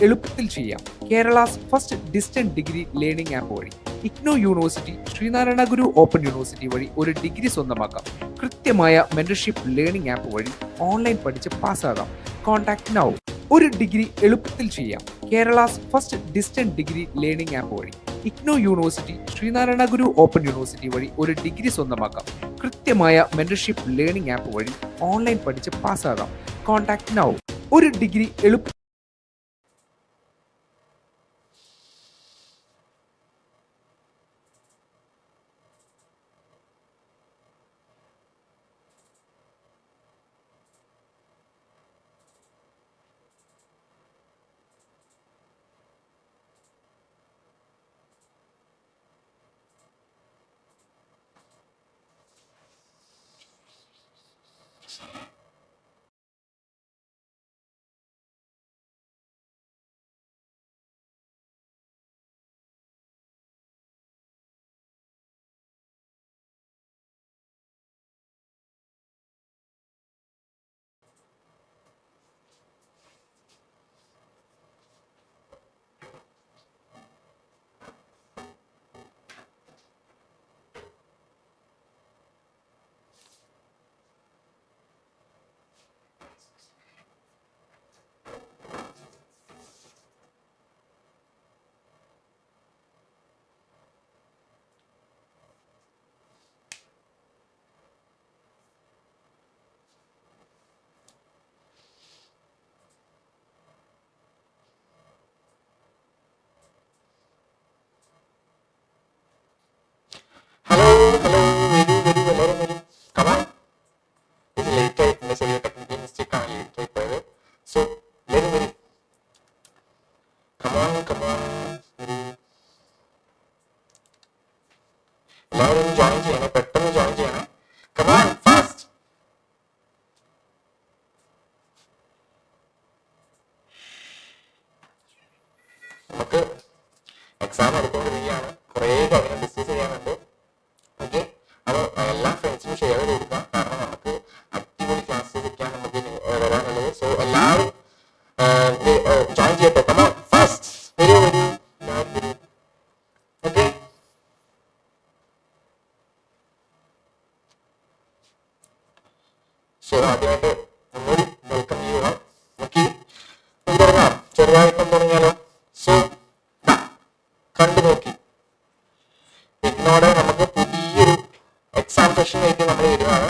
എളുപ്പത്തിൽ ചെയ്യാം. Kerala's first distant degree learning app വഴി IGNOU university, Sreenarayana Guru open university വഴി ഒരു ഡിഗ്രി സ്വന്തമാക്കാം. കൃത്യമായ മെന്റർഷിപ്പ് ലേണിംഗ് ആപ്പ് വഴി ഓൺലൈൻ പഠിച്ച് പാസ്സാകാം. Contact now. ഒരു ഡിഗ്രി എളുപ്പത്തിൽ ചെയ്യാം. Kerala's first distant degree learning app വഴി IGNOU university, Sreenarayana Guru open university വഴി ഒരു ഡിഗ്രി സ്വന്തമാക്കാം. കൃത്യമായ മെന്റർഷിപ്പ് ലേണിംഗ് ആപ്പ് വഴി ഓൺലൈൻ പഠിച്ച് പാസ്സാകാം. Contact now. ഒരു ഡിഗ്രി എളുപ്പ എക്സാം എടുത്തുകൊണ്ടിരിക്കുകയാണ്. കുറേ കാര്യങ്ങൾ ഡിസ്കസ് ചെയ്യാനുണ്ട്. ഓക്കെ, അപ്പോൾ എല്ലാ ഫ്രണ്ട്സിനും ഷെയർ ചെയ്ത് കൊടുക്കാം. കാരണം നമുക്ക് അടിപൊളി ക്ലാസ്സസ് ഒക്കെയാണ് നമുക്ക് വരാനുള്ളത്. സോ എല്ലാവരും ജോയിൻ ചെയ്യട്ടെ. കമോൺ ഫാസ്റ്റ് വരൂ. ഓക്കെ, സോ ആദ്യമായിട്ട് ഒന്നുകൂടി വെൽക്കം ചെയ്യുക. ഓക്കെ, തുടങ്ങാം. ചെറുതായിട്ടും തുടങ്ങിയാലോ? സോ കണ്ടു നോക്കി ഇഗ്നോടെ നമുക്ക് പുതിയൊരു എക്സാം സെഷനായിട്ട് നമ്മൾ വരുവാണ്.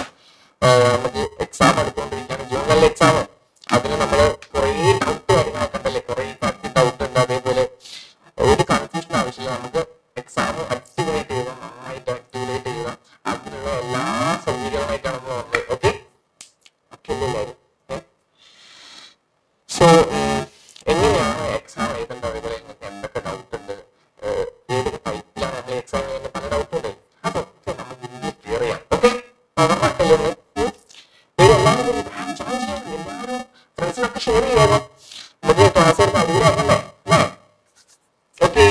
നമുക്ക് എക്സാം എടുത്തുകൊണ്ടിരിക്കുകയാണ്, ജൂണിലെ എക്സാം. അതിന് നമ്മൾ കുറേ ഡൗട്ട് കാര്യങ്ങളൊക്കെ ഉണ്ടല്ലേ, കുറേ ഡൗട്ട് ഉണ്ട്. അതേപോലെ ഒരു കൺഫ്യൂഷൻ ആവശ്യമില്ല. നമുക്ക് എക്സാം അടിപൊളിയായിട്ട് എഴുതാം, നന്നായിട്ട് അടിപൊളിയായിട്ട് എഴുതാം. അതിനുള്ള എല്ലാ സൗകര്യമായിട്ടാണ് നമ്മൾ വന്നത്. ഓക്കെ ഓക്കെ എല്ലാവരും. സോ എങ്ങനെയാണ് എക്സാം എഴുതേണ്ടത്, അതേപോലെ നിങ്ങൾക്ക് എന്തൊക്കെ ഡൗട്ട് ഉണ്ട്, ഏതൊക്കെ ടൈപ്പിലാണ് നമ്മൾ എക്സാം ചെയ്യുന്ന പല ഡൗട്ട് ഉണ്ട്, അതൊക്കെ നമുക്ക് ഇതിൽ ക്ലിയർ ചെയ്യാം. ഓക്കെ, എല്ലാവരും ഫ്രണ്ട്സിനൊക്കെ ഷെയർ ചെയ്യാമോ? നമുക്ക് ക്ലാസ് എടുത്ത് അടിപൊളിയാക്കണ്ടേ അല്ലേ? ഓക്കെ,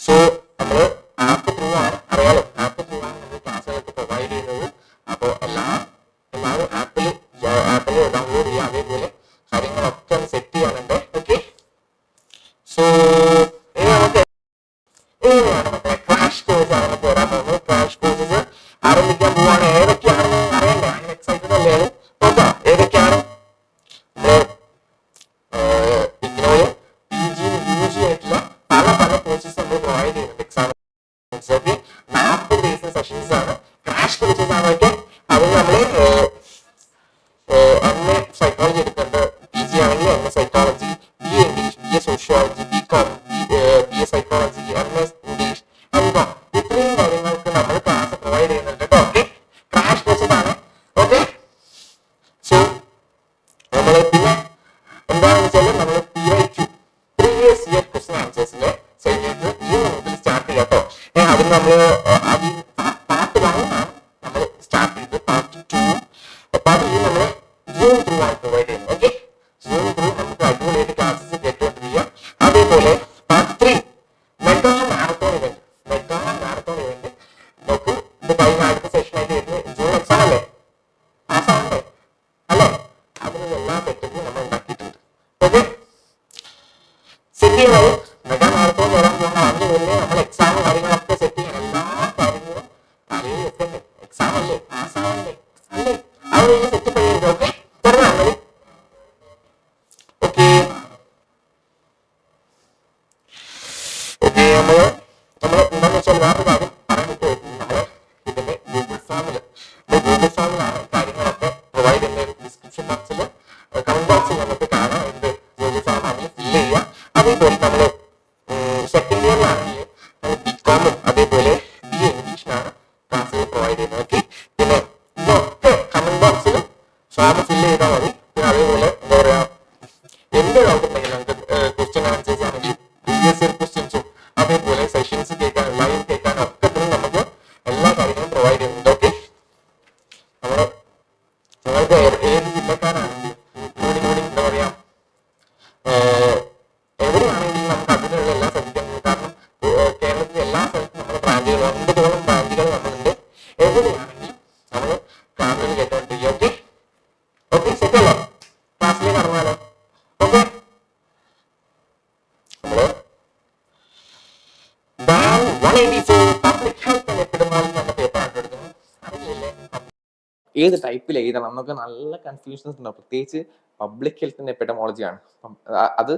സോ നമ്മൾ ആപ്പ് ത്രൂ ആണ്, അറിയാലോ, ആപ്പ് ത്രൂ ആണ് നമ്മൾ ക്ലാസ്സുകളൊക്കെ പ്രൊവൈഡ് ചെയ്യുന്നത്. അപ്പോൾ എല്ലാവരും ആപ്പിൽ ഡൗൺലോഡ് ചെയ്യുക. അതേപോലെ കാര്യങ്ങളൊക്കെ ഒന്ന് സെറ്റ് ചെയ്യാനുണ്ട്. ഓക്കെ, സോ ക്രാഷ് കോഴ്സ് ആണ് നമുക്ക് വരാൻ പോകുന്നത്. ക്രാഷ് കോഴ്സസ് ആരംഭിക്കാൻ പോവാണ്. ഏതൊക്കെയാണെന്ന് അറിയണ്ടേ? അങ്ങനെ എക്സൈറ്റഡ് അല്ലേ? നോക്കാം ഏതൊക്കെയാണ്. ഇഗ്നോയും PG UG ആയിട്ടുള്ള പല പല കോഴ്സസ് നമ്മൾ പ്രൊവൈഡ് ചെയ്യുന്നുണ്ട്. എക്സാം 40 ഡേയ്സ് സെഷൻസ് ആണ്. ക്രാഷ് കോഴ്സസ് ആണ്. ഓക്കെ, അതിൽ നമ്മൾ MA സൈക്കോളജി എടുക്കുന്നുണ്ട്. PG ആണെങ്കിൽ MA psychology, BA English, BA sociology, BCom, BA psychology, MS English, M.Com, ഇത്രയും കാര്യങ്ങൾക്ക് നമ്മൾ ക്ലാസ് പ്രൊവൈഡ് ചെയ്യുന്നുണ്ട് കേട്ടോ. ഓക്കെ, ക്രാഷ് കോഴ്സസ് ആണ്. ഓക്കെ, സോ നമ്മൾ പിന്നെ എന്താണെന്ന് വെച്ചാൽ നമ്മൾ PYQ പ്രീവിയസ് ഇയർ ക്വസ്റ്റ്യൻ ആൻസേഴ്സിന്റെ സെഗ്മെന്റ് ഈ മുതൽ സ്റ്റാർട്ട് ചെയ്യാം കേട്ടോ. അതിന് നമ്മൾ പാർട്ട് 1 ആണ് നമ്മൾ സ്റ്റാർട്ട് ചെയ്തത്. പാർട്ട് 2 നമ്മൾ Zoom ത്രൂ ആണ് പ്രൊവൈഡ് ചെയ്യുന്നത്. ഓക്കെ, Zoom ത്രൂ നമുക്ക് അടിപൊളിയായിട്ട് ക്ലാസ്സസ് കേട്ടുകൊണ്ടിരിക്കാം. അതേപോലെ പാർട്ട് 3 മെഗാ മാരത്തോൺ ഇവന്റ്. നോക്ക്, ഇത് കഴിഞ്ഞ അടുത്ത സെഷനായിട്ട് വരുന്നത് ജൂൺ എക്സാം അല്ലേ, പാസ്സാവണ്ടേ അല്ലേ? അതിനുള്ള എല്ലാ സെറ്റപ്പും നമ്മൾ ഉണ്ടാക്കിയിട്ടുണ്ട്. ഓക്കെ, നമ്മൾ എന്താണെന്ന് വെച്ചാൽ വേറൊരു കാര്യം പറയാൻ വിട്ടുപോയി. നമ്മൾ ഇതിന്റെ ഗൂഗിൾ ഫോമിലാണ് കാര്യങ്ങളൊക്കെ പ്രൊവൈഡ് ചെയ്യുന്ന ഒരു ഡിസ്ക്രിപ്ഷൻ ബോക്സിൽ കമന്റ് ബോക്സിൽ നമുക്ക് കാണാം. എന്ത് ഗൂഗിൾ ഫോം ആണെങ്കിൽ ഫില്ല് ചെയ്യുക. അതേപോലെ നമ്മൾ സെക്കൻഡ് ഇയറിലാണെങ്കിൽ ബികോമും അതേപോലെ BA ഇംഗ്ലീഷിനാണ് ക്ലാസ്സുകൾ പ്രൊവൈഡ് ചെയ്യുന്നത്. ഓക്കെ, പിന്നെ ഇതൊക്കെ കമന്റ് ബോക്സിൽ ഫോം ഫില്ല് ചെയ്താൽ മതി. പിന്നെ അതേപോലെ എന്താ പറയാ, എന്ത് ഡൗട്ട് ഉണ്ടെങ്കിലും നമുക്ക് ക്വസ്റ്റ്യൻ ആൻസേഴ്സ് ആണെങ്കിൽ പ്രീവിയസ് ഇയർ ക്വസ്റ്റ്യൻസും അതേപോലെ സെഷൻസ് കേൾക്കാനും ലൈവ് കേൾക്കാനും ഒക്കെ നമുക്ക് എല്ലാ കാര്യങ്ങളും പ്രൊവൈഡ് ചെയ്യുന്നുണ്ട്. ഓക്കെ, നിങ്ങൾക്ക് ഏത് ജില്ലക്കാരാണെങ്കിലും കൂടി എന്താ പറയാ എവിടെയാണെങ്കിലും നമുക്ക് അതിനുള്ള എല്ലാ സബ്ജക്റ്റും, കാരണം കേരളത്തിലെ എല്ലാ സ്ഥലത്തും നമ്മുടെ ബ്രാഞ്ചുകൾ 9 ബ്രാഞ്ചുകൾ നമ്മളുണ്ട്. എവിടെയാണെങ്കിലും നമ്മൾ ക്ലാസ്സുകൾ കേട്ടോണ്ടിരിക്കും. ഓക്കെ ഓക്കെ, സെറ്റ് അല്ലേ? ക്ലാസ്സിലേക്ക് കടന്നാലോ? ഓക്കെ, നമ്മള് 184 പബ്ലിക് ഹെൽത്ത് ആൻഡ് എപ്പിഡെമിയോളജി എന്ന പേപ്പർ എടുക്കുന്നത്. അറിയില്ലേ ഏത് ടൈപ്പിൽ എഴുതണം എന്നൊക്കെ നല്ല കൺഫ്യൂഷൻസ് ഉണ്ടാവും. പ്രത്യേകിച്ച് പബ്ലിക് ഹെൽത്തിന്റെ എപ്പിഡമോളജിയാണ്. അത്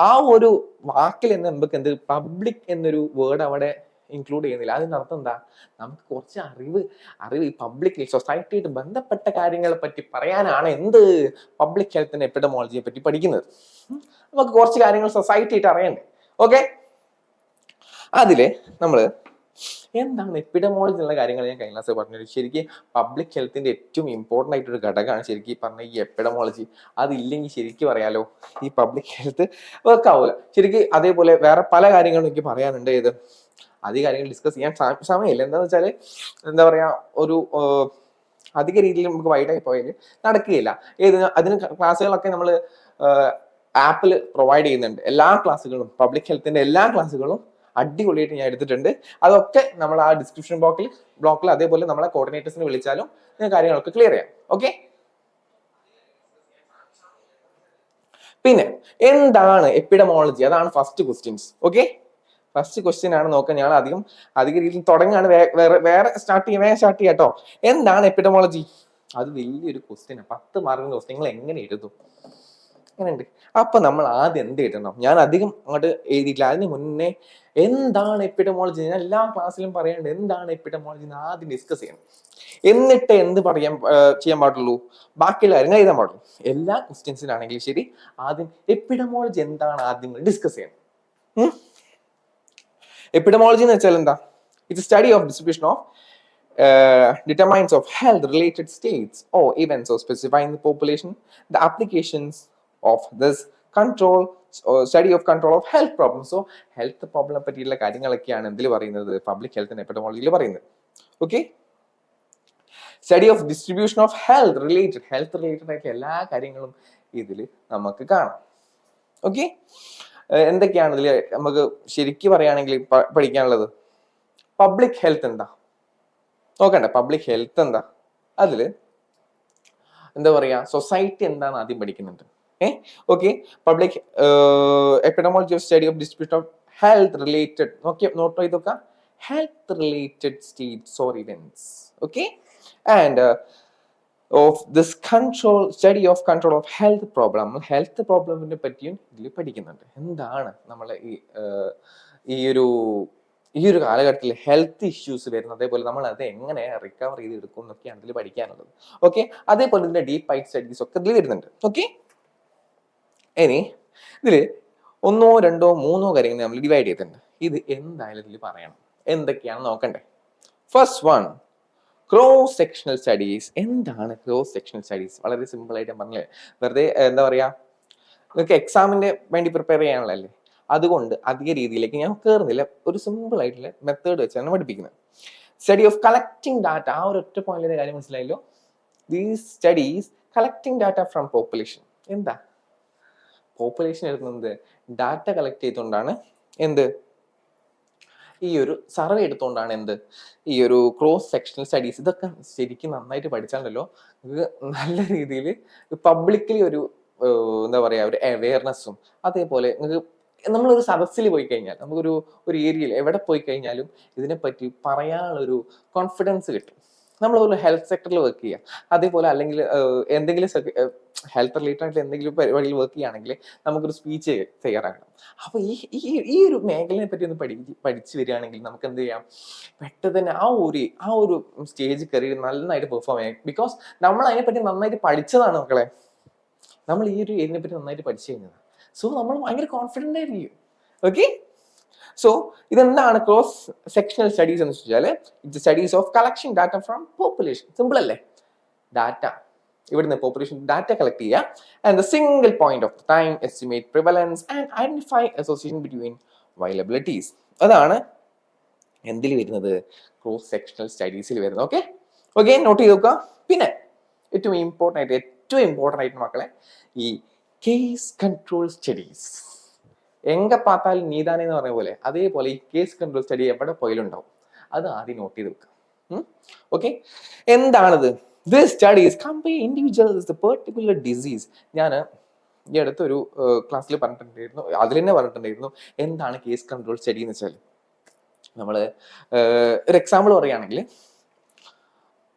ആ ഒരു വാക്കിൽ തന്നെ നമുക്ക് എന്ത് പബ്ലിക് എന്നൊരു വേർഡ് അവിടെ ഇൻക്ലൂഡ് ചെയ്യുന്നില്ല. അതിന്റെ അർത്ഥം എന്താ? നമുക്ക് കുറച്ച് അറിവ് ഈ പബ്ലിക് സൊസൈറ്റിയായിട്ട് ബന്ധപ്പെട്ട കാര്യങ്ങളെ പറ്റി പറയാനാണ് എന്ത് പബ്ലിക് ഹെൽത്തിന്റെ എപ്പിഡമോളജിയെ പറ്റി പഠിക്കുന്നത്. നമുക്ക് കുറച്ച് കാര്യങ്ങൾ സൊസൈറ്റി ആയിട്ട് അറിയണ്ടേ? ഓക്കെ, അതില് നമ്മള് എന്താണ് എപ്പിഡമോളജി എന്നുള്ള കാര്യങ്ങൾ ഞാൻ കഴിഞ്ഞ ക്ലാസ് പറഞ്ഞു. ശരിക്കും പബ്ലിക് ഹെൽത്തിന്റെ ഏറ്റവും ഇമ്പോർട്ടൻ്റ് ആയിട്ടൊരു ഘടകമാണ് ശരിക്കും പറഞ്ഞ ഈ എപ്പിഡമോളജി. അതില്ലെങ്കിൽ ശരിക്കും പറയാലോ ഈ പബ്ലിക് ഹെൽത്ത് വർക്ക് ആവില്ല ശരിക്കും. അതേപോലെ വേറെ പല കാര്യങ്ങളും എനിക്ക് പറയാനുണ്ട്. ഇത് അധിക കാര്യങ്ങൾ ഡിസ്കസ് ചെയ്യാൻ സമയമില്ല. എന്താന്ന് വെച്ചാല് എന്താ പറയാ, ഒരു അധിക രീതിയിൽ നമുക്ക് വൈഡായി പോയാൽ നടക്കുകയില്ല. അതിന് ക്ലാസ്സുകളൊക്കെ നമ്മൾ ആപ്പിൽ പ്രൊവൈഡ് ചെയ്യുന്നുണ്ട്. എല്ലാ ക്ലാസ്സുകളും പബ്ലിക് ഹെൽത്തിന്റെ എല്ലാ ക്ലാസ്സുകളും അടിപൊളിയായിട്ട് ഞാൻ എടുത്തിട്ടുണ്ട്. അതൊക്കെ നമ്മൾ ആ ഡിസ്ക്രിപ്ഷൻ ബ്ലോക്കിൽ അതേപോലെ നമ്മളെ കോർഡിനേറ്റേഴ്സിനെ വിളിച്ചാലും കാര്യങ്ങളൊക്കെ ക്ലിയർ ചെയ്യാം. ഓക്കെ, പിന്നെ എന്താണ് എപ്പിഡമോളജി? അതാണ് first questions. Okay, first question ആണ് നോക്കാൻ. ഞാൻ അധിക രീതിയിൽ തുടങ്ങാണ്. വേറെ സ്റ്റാർട്ട് ചെയ്യാം കേട്ടോ. എന്താണ് എപ്പിഡമോളജി? അത് വലിയൊരു ക്വസ്റ്റ്യൻ, 10 മാർക്കിന്റെ ക്വസ്റ്റ്യൻ. നിങ്ങൾ എങ്ങനെ എഴുതും? അങ്ങനെയുണ്ട്. അപ്പൊ നമ്മൾ ആദ്യം എന്ത് എഴുതണം? ഞാൻ അധികം അങ്ങോട്ട് എഴുതിയിട്ടില്ല. അതിന് മുന്നേ എന്താണ് എപ്പിഡമോളജി? ഞാൻ എല്ലാ ക്ലാസ്സിലും പറയേണ്ടത് എന്താണ് എപ്പിഡമോളജി എന്ന് ആദ്യം ഡിസ്കസ് ചെയ്യണം. എന്നിട്ട് എന്ത് ചെയ്യാൻ പാടുള്ളൂ? ബാക്കിയുള്ള കാര്യങ്ങൾ എഴുതാൻ പാടുള്ളൂ. എല്ലാ ക്വസ്റ്റ്യൻസിനാണെങ്കിലും ശരി, ആദ്യം എപ്പിഡമോളജി എന്താണ് ആദ്യം ഡിസ്കസ് ചെയ്യണം. എപ്പിഡമോളജി എന്ന് വെച്ചാൽ എന്താ? It's study of distribution of determines of health related states or events or specifying the population, the applications of this control or study of control of health problems. So health problem പറ്റിയുള്ള കാര്യങ്ങളൊക്കെയാണ് എന്തിൽ പറയുന്നത്? Public health എപ്പിഡമോളജിയിൽ പറയുന്നത്. Okay, study of distribution of health related ആയിട്ടുള്ള എല്ലാ കാര്യങ്ങളും ഇതിൽ നമുക്ക് കാണാം. ഓക്കെ, എന്തൊക്കെയാണ് ഇതിൽ നമുക്ക് ശരിക്കും പറയുകയാണെങ്കിൽ പഠിക്കാനുള്ളത്? പബ്ലിക് ഹെൽത്ത് എന്താ നോക്കണ്ടേ? പബ്ലിക് ഹെൽത്ത് എന്താ? അതില് എന്താ പറയാ, സൊസൈറ്റി എന്താന്ന് ആദ്യം പഠിക്കുന്നുണ്ട്. Okay, public epidemiology of study of distribution of health related note ചെയ്തൊക്കെ health related states or events. Okay, and of this study of control of health പ്രോബ്ലമിനെ പറ്റിയും ഇതിൽ പഠിക്കുന്നുണ്ട്. എന്താണ് നമ്മളെ ഈ ഒരു കാലഘട്ടത്തിൽ ഹെൽത്ത് ഇഷ്യൂസ് വരുന്നത്, അതേപോലെ നമ്മൾ അത് എങ്ങനെ റിക്കവർ ചെയ്ത് എടുക്കും എന്നൊക്കെയാണ് ഇതിൽ പഠിക്കാനുള്ളത്. ഓക്കെ, അതേപോലെ ഇതിന്റെ ഡീപ്പ് ആയിട്ട് സ്റ്റഡീസ് ഒക്കെ ഇതിൽ വരുന്നുണ്ട്. ഓക്കെ, ഇനി ഇതില് 1, 2, 3 കാര്യങ്ങൾ നമ്മൾ ഡിവൈഡ് ചെയ്തിട്ടുണ്ട്. ഇത് എന്തായാലും ഇതിൽ പറയണം. എന്തൊക്കെയാണ് നോക്കണ്ടേ? First one, cross sectional studies. എന്താണ് ക്രോസ് സെക്ഷണൽ സ്റ്റഡീസ്? വളരെ സിമ്പിൾ ആയിട്ട് പറഞ്ഞില്ലേ, വെറുതെ എന്താ പറയാ, നിങ്ങൾക്ക് എക്സാമിന്റെ വേണ്ടി പ്രിപ്പയർ ചെയ്യാനുള്ളതല്ലേ, അതുകൊണ്ട് അധിക രീതിയിലേക്ക് ഞാൻ കയറുന്നില്ല. ഒരു സിമ്പിൾ ആയിട്ടുള്ള മെത്തേഡ് വെച്ചാണ് പഠിപ്പിക്കുന്നത്. Study of collecting data. ആ ഒരു ഒറ്റ പോയിന്റിന്റെ കാര്യം മനസ്സിലായല്ലോ. These studies collecting data from population. എന്താ പോപ്പുലേഷൻ എടുക്കുന്നത്? ഡാറ്റ കളക്ട് ചെയ്തുകൊണ്ടാണ് എന്ത് ഈ ഒരു സർവേ എടുത്തുകൊണ്ടാണ് എന്ത് ഈ ഒരു ക്രോസ് സെക്ഷണൽ സ്റ്റഡീസ്. ഇതൊക്കെ ശരിക്കും നന്നായിട്ട് പഠിച്ചാലല്ലോ ഇത് നല്ല രീതിയിൽ പബ്ലിക്കലി ഒരു എന്താ പറയാ ഒരു അവയർനെസ്സും, അതേപോലെ നിങ്ങൾക്ക് നമ്മളൊരു സദസ്സിൽ പോയി കഴിഞ്ഞാൽ, നമുക്കൊരു ഏരിയയിൽ എവിടെ പോയി കഴിഞ്ഞാലും ഇതിനെപ്പറ്റി പറയാനുള്ളൊരു കോൺഫിഡൻസ് കിട്ടും. നമ്മൾ ഒരു ഹെൽത്ത് സെക്ടറിൽ വർക്ക് ചെയ്യുക, അതേപോലെ അല്ലെങ്കിൽ എന്തെങ്കിലും ഹെൽത്ത് റിലേറ്റഡ് ആയിട്ട് എന്തെങ്കിലും പരിപാടിയിൽ വർക്ക് ചെയ്യുകയാണെങ്കിൽ നമുക്കൊരു സ്പീച്ച് തയ്യാറാക്കണം. അപ്പൊ ഈ ഒരു മേഖലയെ പറ്റി ഒന്ന് പഠിച്ചു വരികയാണെങ്കിൽ നമുക്ക് എന്ത് ചെയ്യാം, പെട്ടെന്ന് തന്നെ ആ ഒരു സ്റ്റേജ് കയറി നന്നായിട്ട് പെർഫോം ചെയ്യാം. ബിക്കോസ് നമ്മൾ അതിനെപ്പറ്റി നന്നായിട്ട് പഠിച്ചതാണ് മക്കളെ, നമ്മൾ ഈ ഒരു ഏരിയനെ പറ്റി നന്നായിട്ട് പഠിച്ചു കഴിഞ്ഞതാണ്. സോ നമ്മൾ ഭയങ്കര കോൺഫിഡൻ്റ് ആയിരിക്കും. ഓക്കെ, സോ ഇതെന്താണ് ക്രോസ് സെക്ഷണൽ സ്റ്റഡീസ് എന്ന് വെച്ചാൽ it's studies of collection data from population. Simple അല്ലേ, ഡാറ്റ ഇവിടുന്ന് പോപ്പുലേഷൻ ഡാറ്റ കളക്ട് ചെയ്യുക and the single point of time estimate prevalence and identify association between variabilities. അതാണ് എന്തിൽ വരുന്നത്, ക്രോസ് സെക്ഷണൽ സ്റ്റഡീസിൽ വരുന്നത്. ഓക്കെ ഓക്കെ, നോട്ട് ചെയ്ത് നോക്കുക. പിന്നെ ഏറ്റവും ഇമ്പോർട്ടൻ്റ് ആയിട്ട് മക്കളെ ഈ കേസ് കൺട്രോൾ സ്റ്റഡീസ്. എങ്ക പാത്താലും നീതാനെ എന്ന് പറഞ്ഞ പോലെ അതേപോലെ ഈ കേസ് കൺട്രോൾ സ്റ്റഡി എവിടെ പോയാലും ഉണ്ടാവും. അത് ആദ്യം നോട്ട് ചെയ്ത് വെക്കുക. ഓക്കെ, എന്താണിത്? This studies compare individuals particular disease. ഞാൻ ഈ അടുത്തൊരു ക്ലാസ്സിൽ പറഞ്ഞിട്ടുണ്ടായിരുന്നു, അതിൽ തന്നെ പറഞ്ഞിട്ടുണ്ടായിരുന്നു എന്താണ് കേസ് കൺട്രോൾ സ്റ്റഡി എന്ന് വെച്ചാൽ. നമ്മൾ ഒരു എക്സാമ്പിൾ പറയുകയാണെങ്കിൽ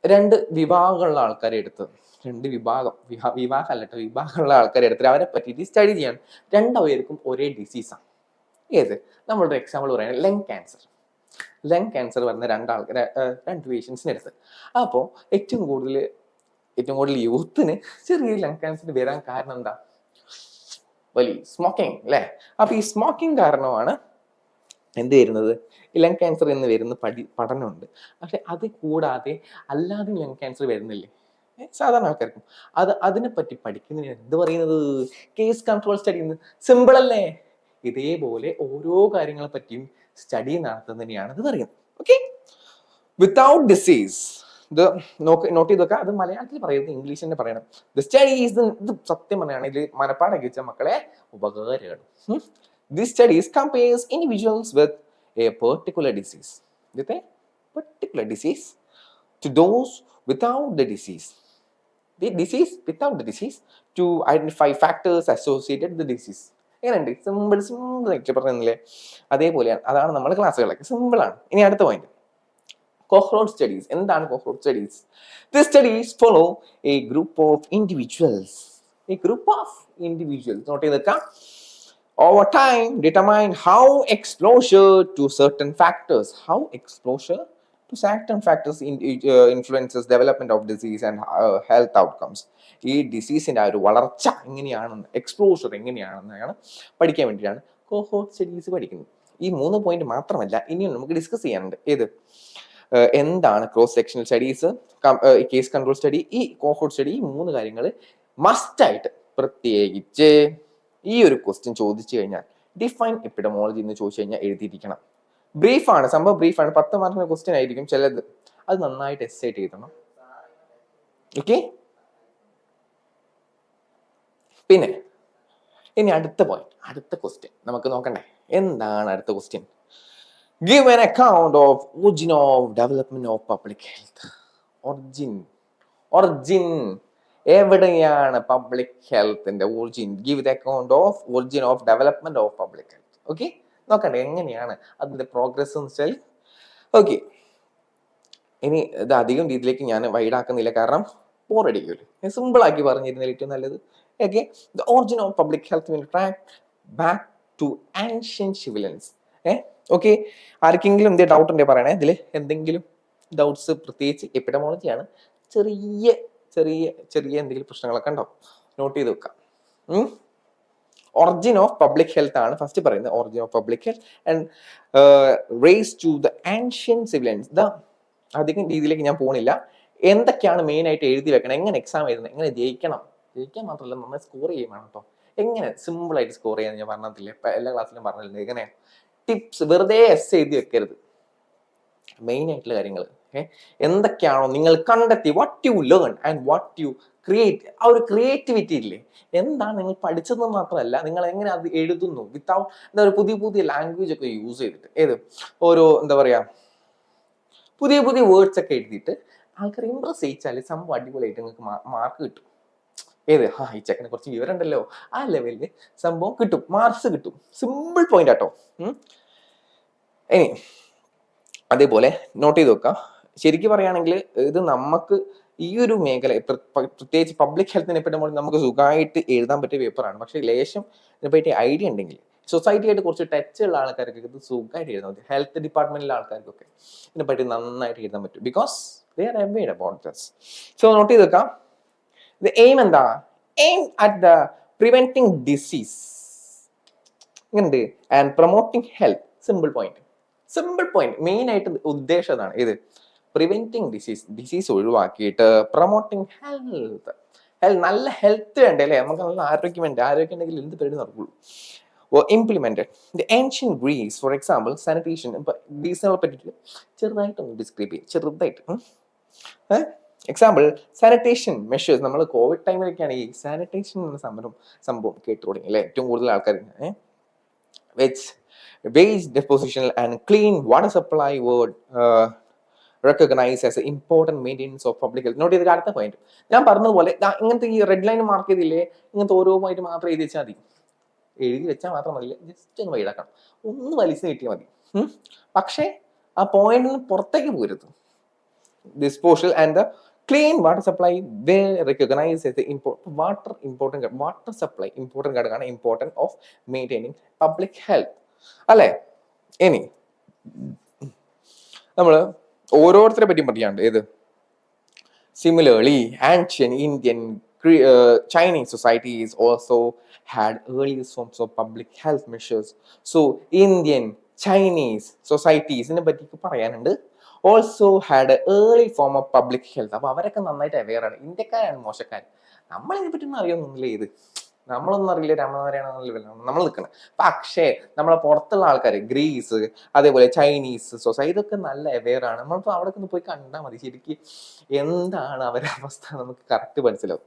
2 വിഭാഗമുള്ള ആൾക്കാരെ എടുത്ത്, 2 വിഭാഗമുള്ള ആൾക്കാരെ എടുത്തിട്ട് അവരെ പറ്റിയിട്ട് സ്റ്റഡി ചെയ്യാൻ. 2 പേർക്കും ഒരേ ഡിസീസാണ്. ഏത്? നമ്മളുടെ എക്സാമ്പിൾ പറയുന്നത് ലങ് ക്യാൻസർ വരുന്ന 2 പേഷ്യൻസിന് എടുത്ത്. അപ്പോൾ ഏറ്റവും കൂടുതൽ യൂത്തിന് ചെറിയ ലങ് ക്യാൻസർ വരാൻ കാരണം എന്താ? വലിയ സ്മോക്കിംഗ് അല്ലേ? അപ്പൊ ഈ സ്മോക്കിംഗ് കാരണമാണ് എന്ത് വരുന്നത്, ലങ് ക്യാൻസർ എന്ന് വരുന്ന പഠനമുണ്ട്. പക്ഷെ അത് കൂടാതെ അല്ലാതെ ലങ് ക്യാൻസർ വരുന്നില്ലേ സാധാരണ ആൾക്കാർക്കും. അതിനെപ്പറ്റി പഠിക്കുന്നതിന് എന്ത് പറയുന്നത്, കേസ് കൺട്രോൾ സ്റ്റഡി. സിമ്പിൾ അല്ലേ? ഇതേപോലെ ഓരോ കാര്യങ്ങളെ പറ്റിയും സ്റ്റഡി നടത്തുന്നതിനെയാണ് ഇത് പറയുന്നത്. Okay, without disease. ഇത് നോട്ട് ചെയ്ത് വെക്കുക. അത് മലയാളത്തിൽ പറയുന്നത് ഇംഗ്ലീഷ് തന്നെ പറയണം. ദ സ്റ്റഡി ഈസ്, ഇത് സത്യം പറയുകയാണെങ്കിൽ മനപ്പാടാക്കി വെച്ച മക്കളെ ഉപകാരമാണ്. This studies compares individuals with a particular disease to those without the disease. Without the disease to identify factors associated with the disease. എങ്ങനെയുണ്ട്? സിമ്പിൾ ആയിട്ട് പറയുന്നില്ലേ? അതേപോലെയാണ്. അതാണ് നമ്മുടെ ക്ലാസ്സുകളൊക്കെ സിമ്പിൾ ആണ്. ഇനി അടുത്ത പോയിന്റ്, cohort studies. എന്താണ് cohort studies? These studies follow a group of individuals. Note ചെയ്തേക്കാം. Over time, determine how exposure to certain factors influences development of disease and health outcomes. ഈ ഡിസീസിന്റെ ആ ഒരു വളർച്ച എങ്ങനെയാണെന്ന്, എക്സ്പോഷർ എങ്ങനെയാണെന്നാണ് പഠിക്കാൻ വേണ്ടിയിട്ടാണ് കോഹോർട്ട് സ്റ്റഡീസ് പഠിക്കുന്നത്. ഈ 3 പോയിന്റ് മാത്രമല്ല, ഇനിയും നമുക്ക് ഡിസ്കസ് ചെയ്യാനുണ്ട്. ഏത്? എന്താണ് cross sectional studies, case control study, ഈ കോഹോർട്ട് സ്റ്റഡി. ഈ 3 കാര്യങ്ങൾ മസ്റ്റായിട്ട്, പ്രത്യേകിച്ച് ഈ ഒരു ക്വസ്റ്റ്യൻ ചോദിച്ചു കഴിഞ്ഞാൽ ഡിഫൈൻ എപ്പിഡമോളജി എന്ന് ചോദിച്ചു കഴിഞ്ഞാൽ എഴുതിയിരിക്കണം. ബ്രീഫാണ്, സംഭവം ബ്രീഫാണ്. 10 മാർക്കിന്റെ ക്വസ്റ്റ്യൻ ആയിരിക്കും ചിലത്. അത് നന്നായിട്ട് എസ്സേറ്റ് ചെയ്തണം. ഓക്കെ, പിന്നെ ഇനി അടുത്ത ക്വസ്റ്റ്യൻ നമുക്ക് നോക്കണ്ടേ. എന്താണ് അടുത്ത question? Give an account of origin of development of public health. Origin എവിടെയാണ് പബ്ലിക് ഹെൽത്തിന്റെ origin? Give the account of origin of development of public health. Okay, നോക്കണ്ടേ എങ്ങനെയാണ് അതിന്റെ പ്രോഗ്രസ് എന്ന് വെച്ചാൽ. ഓക്കെ, ഇനി ഇത് അധികം രീതിയിലേക്ക് ഞാൻ വൈഡാക്കുന്നില്ല, കാരണം ബോറടിക്കൂല. സിമ്പിൾ ആക്കി പറഞ്ഞിരുന്നതിൽ ഏറ്റവും നല്ലത്. Okay, the origin of public health will track back to ancient civilians. Okay, ആർക്കെങ്കിലും എന്തെങ്കിലും ഡൗട്ട് ഉണ്ടെങ്കിൽ പറയണേ. ഇതിൽ എന്തെങ്കിലും ഡൗട്ട്സ്, പ്രത്യേകിച്ച് എപ്പിഡമോളജിയാണ്, ചെറിയ എന്തെങ്കിലും പ്രശ്നങ്ങളൊക്കെ ഉണ്ടാവും. നോട്ട് ചെയ്ത് വെക്കാം. ഒറിജിൻ ഓഫ് പബ്ലിക് ഹെൽത്ത് ആണ് ഫസ്റ്റ് പറയുന്നത്. Origin of public health and race to the ancient civilians. അധികം രീതിയിലേക്ക് ഞാൻ പോണില്ല. എന്തൊക്കെയാണ് മെയിൻ ആയിട്ട് എഴുതി വെക്കണം, എങ്ങനെ എക്സാം എഴുതണം, എങ്ങനെ ജയിക്കാൻ മാത്രമല്ല നമ്മൾ സ്കോർ ചെയ്യാൻ വേണം കേട്ടോ. എങ്ങനെ സിമ്പിൾ ആയിട്ട് സ്കോർ ചെയ്യാൻ ഞാൻ പറഞ്ഞിട്ടില്ല, എല്ലാ ക്ലാസ്സിലും പറഞ്ഞിട്ടുണ്ട്. എങ്ങനെ ടിപ്സ്, വെറുതെ എസ് എഴുതി വെക്കരുത്. മെയിൻ ആയിട്ടുള്ള കാര്യങ്ങൾ എന്തൊക്കെയാണോ നിങ്ങൾ കണ്ടെത്തി, what you learn and what you create. ആ ഒരു ക്രിയേറ്റിവിറ്റി ഇല്ലേ, എന്താണ് നിങ്ങൾ പഠിച്ചതെന്ന് മാത്രമല്ല നിങ്ങൾ എങ്ങനെ അത് എഴുതുന്നു, വിത്തൗട്ട് എന്താ പറയുക, പുതിയ ലാംഗ്വേജ് ഒക്കെ യൂസ് ചെയ്തിട്ട്, ഓരോ എന്താ പറയാ പുതിയ വേർഡ്സ് ഒക്കെ എഴുതിയിട്ട് ആൾക്കാർ ഇംപ്രസ് ചെയ്യിച്ചാൽ സംഭവം അടിപൊളിയായിട്ട് നിങ്ങൾക്ക് മാർക്ക് കിട്ടും. ഈ ചെക്കനെ കുറച്ച് വിവരം ഉണ്ടല്ലോ, ആ ലെവലിൽ സംഭവം കിട്ടും, മാർക്സ് കിട്ടും. സിമ്പിൾ പോയിന്റ് ആട്ടോ. ഇനി അതേപോലെ നോട്ട് ചെയ്ത് വെക്കാം. ശരിക്കും പറയുകയാണെങ്കിൽ ഇത് നമുക്ക് ഈ ഒരു മേഖല പ്രത്യേകിച്ച് പബ്ലിക് ഹെൽത്തിനെ പറ്റി നമുക്ക് സുഖമായിട്ട് എഴുതാൻ പറ്റിയ പേപ്പറാണ്. പക്ഷേ ലേശം ഇതിനെപ്പറ്റി ഐഡിയ ഉണ്ടെങ്കിൽ സൊസൈറ്റി ആയിട്ട് കുറച്ച് ടച്ച് ഉള്ള ആൾക്കാർക്ക് ഇത് സുഖമായിട്ട് എഴുതാൻ പറ്റും. ഹെൽത്ത് ഡിപ്പാർട്ട്മെന്റിലെ ആൾക്കാർക്കൊക്കെ ഇതിനെപ്പറ്റി നന്നായിട്ട് എഴുതാൻ പറ്റും. Because they are aware about this. So note ചെയ്ത് വെക്കാം. ഇത് എയിം എന്താ? Aim at the preventing disease ഇങ്ങനുണ്ട് and promoting health. Simple point main ആയിട്ട് ഉദ്ദേശം അതാണ്. ഇത് പ്രിവെന്റിങ് ഡിസീസ് ഒഴിവാക്കിയിട്ട് പ്രൊമോട്ടിങ് ഹെൽത്ത്. നല്ല ഹെൽത്ത് വേണ്ടേ അല്ലേ? നമുക്ക് നല്ല ആരോഗ്യം ഉണ്ടെങ്കിൽ എന്ത് പേര് നടക്കുള്ളൂ. Implemented the ancient Greece, for example, sanitation. ഇപ്പൊ ഡീസലിനെ പറ്റിയിട്ട് ചെറുതായിട്ടൊന്ന് ഡിസ്ക്രൈബ് ചെയ്യും, ചെറുതായിട്ട്. Example sanitation measures. നമ്മൾ കോവിഡ് ടൈമിലൊക്കെയാണ് ഈ സാനിറ്റേഷൻ എന്ന സംഭവം കേട്ടു തുടങ്ങി അല്ലേ? ഏറ്റവും കൂടുതൽ ആൾക്കാർ waste deposition and clean water supply were recognized as an important maintenance of public health. Note ചെയ്ത് അടുത്ത പോയിന്റ് ഞാൻ പറഞ്ഞതുപോലെ ഇങ്ങനത്തെ ഈ റെഡ് ലൈൻ മാർക്ക് ചെയ്തില്ലേ, ഇങ്ങനത്തെ ഓരോമായിട്ട് മാത്രം എഴുതി വെച്ചാൽ മതി. എഴുതി വെച്ചാൽ മാത്രം മതി, ജസ്റ്റ് ഒന്ന് വൈഡാക്കണം, ഒന്ന് വലിച്ചു കിട്ടിയാൽ മതി. പക്ഷേ ആ പോയിന്റിന് പുറത്തേക്ക് പോരുത്. Disposal and the clean water supply we recognise as water supply important ഘടകമാണ്, important of maintaining public health അല്ലേ? ഇനി നമ്മൾ ഓരോരുത്തരെ പറ്റിയും പറയാണ്ട്. ഏത് similarly ancient Indian Chinese societies also had early forms of public health measures. So Indian Chinese societies നെ പറ്റി പറയാനുണ്ട്. Also had early form of public health. അപ്പൊ അവരൊക്കെ നന്നായിട്ട് അവെയർ ആണ്. ഇന്ത്യക്കാരാണ് മോശക്കാർ. നമ്മളിതിനെ പറ്റി ഒന്നും അറിയൊന്നുമില്ല. ഇത് നമ്മളൊന്നും അറിയില്ല, രാമനാരായണ നമ്മൾ നിൽക്കണം. പക്ഷേ നമ്മളെ പുറത്തുള്ള ആൾക്കാർ, ഗ്രീസ് അതേപോലെ ചൈനീസ് സൊസൈറ്റി, ഇതൊക്കെ നല്ല അവെയർ ആണ്. നമ്മളിപ്പോൾ അവിടെ ഒന്ന് പോയി കണ്ടാൽ മതി, ശരിക്കും എന്താണ് അവരുടെ അവസ്ഥ നമുക്ക് കറക്റ്റ് മനസ്സിലാവും.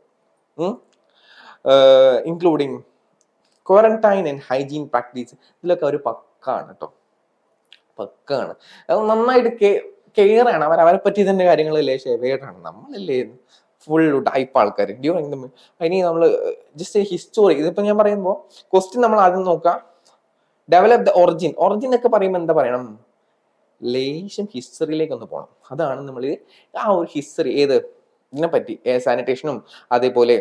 Including quarantine and hygiene practice, ഇതിലൊക്കെ അവർ പക്കാണ് കേട്ടോ, പക്കാണ്. അത് നന്നായിട്ട് കെയർ ആണ്. അവരെ പറ്റി ഇതിന്റെ കാര്യങ്ങളല്ലേ അവെയർ ആണ്. നമ്മളല്ലേ ഫുൾ ടൈപ്പ് ആൾക്കാർ. ഇനി നമ്മൾ ജസ്റ്റ് ഹിസ്റ്റോറി, ഇതിപ്പോ ഞാൻ പറയുമ്പോൾ ക്വസ്റ്റ്യൻ നമ്മൾ ആദ്യം നോക്കാം. ഡെവലപ്പ് ദ ഒറിജിൻ ഒക്കെ പറയുമ്പോൾ എന്താ പറയണം? ലേശം ഹിസ്റ്ററിയിലേക്ക് ഒന്ന് പോകണം. അതാണ് നമ്മൾ ആ ഒരു ഹിസ്റ്ററി ഏത് ഇതിനെപ്പറ്റി സാനിറ്റേഷനും അതേപോലെ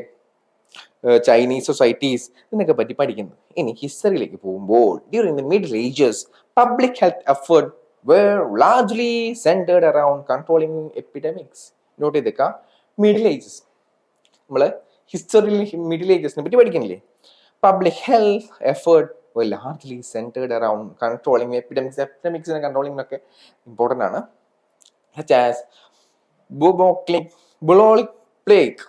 ചൈനീസ് സൊസൈറ്റീസ് ഇതിനൊക്കെ പറ്റി പഠിക്കുന്നത്. ഇനി ഹിസ്റ്ററിയിലേക്ക് പോകുമ്പോൾ during the middle ages public health effort were largely centered around controlling epidemics. Note ചെയ്തേക്കാം, മിഡിൽ ഏജസ്. നമ്മള് ഹിസ്റ്ററിയിൽ മിഡിൽ ഏജസിനെ പറ്റി പഠിക്കുന്നില്ലേ? Public health effort were largely centered around controlling epidemics. എപ്പിഡമിക്സിനെ കൺട്രോളിംഗ് ഒക്കെ ഇമ്പോർട്ടൻ്റ് ആണ്. such as bubonic plague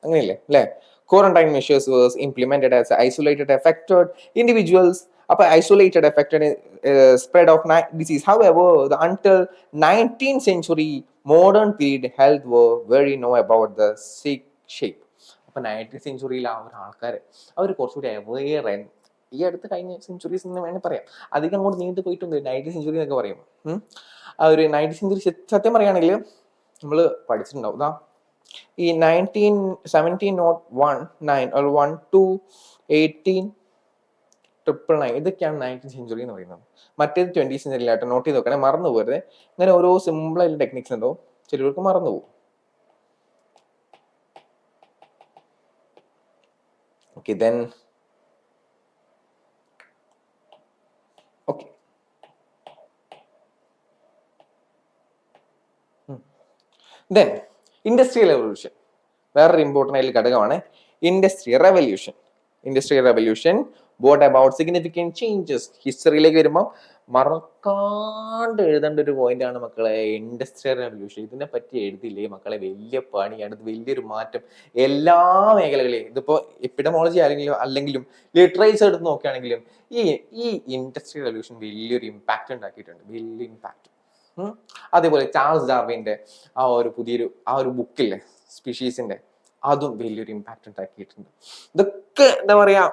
അങ്ങനെയില്ലേ അല്ലേ? Quarantine measures was implemented as isolated affected individuals. അപ്പൊ isolated affected spread of disease. However, until 19th century modern period health were very know about the sick shape. അപ്പൊ 19th സെഞ്ചുറിയിൽ ആ ഒരു ആൾക്കാർ അവർ കുറച്ചുകൂടി aware ആയി. ഈ അടുത്ത് കഴിഞ്ഞ സെഞ്ചുറീസ് എന്ന് വേണമെങ്കിൽ പറയാം, അധികം അങ്ങോട്ട് നീണ്ടു പോയിട്ടുണ്ട് 19th സെഞ്ചുറി എന്നൊക്കെ പറയും. ആ ഒരു 19th സെഞ്ചുറി സത്യം പറയുകയാണെങ്കിൽ നമ്മൾ പഠിച്ചിട്ടുണ്ടാവും. ഈ 1-2-18-9 ഇതൊക്കെയാണ് 19th സെഞ്ചുറി എന്ന് പറയുന്നത്. മറ്റേത് 20th സെഞ്ചുറിയിലായിട്ട്. നോട്ട് ചെയ്ത് നോക്കണേ, മറന്നു പോകരുത്. ഇങ്ങനെ ഓരോ സിമ്പിൾ ആയിട്ടുള്ള ടെക്നിക്സ് ഉണ്ടോ, ചിലർക്ക് മറന്നു പോകും. Okay then okay then industrial revolution വേറൊരു ഇമ്പോർട്ടൻ്റ് ആയിട്ടുള്ള ഘടകമാണ്. Industrial revolution brought about significant changes. ഹിസ്റ്ററിയിലേക്ക് വരുമ്പോൾ മറക്കാണ്ട് എഴുതേണ്ട ഒരു പോയിന്റ് ആണ് മക്കളെ ഇൻഡസ്ട്രിയൽ റെവല്യൂഷൻ. ഇതിനെ പറ്റി എഴുതില്ലേ മക്കളെ വലിയ പണിയാണ്. ഇത് വലിയൊരു മാറ്റം എല്ലാ മേഖലകളിലും. ഇതിപ്പോ എപ്പിഡമോളജി അല്ലെങ്കിലും ലിറ്ററേച്ചർ എടുത്ത് നോക്കുകയാണെങ്കിലും ഈ ഇൻഡസ്ട്രിയൽ റെവല്യൂഷൻ വലിയൊരു ഇമ്പാക്ട് ഉണ്ടാക്കിയിട്ടുണ്ട്, വലിയ ഇമ്പാക്ട്. അതേപോലെ ചാൾസ് ഡാർവിന്റെ ആ ഒരു ബുക്കില്ലേ സ്പീഷീസിന്റെ, അതും വലിയൊരു ഇമ്പാക്ട് ഉണ്ടാക്കിയിട്ടുണ്ട്. ഇതൊക്കെ എന്താ പറയാ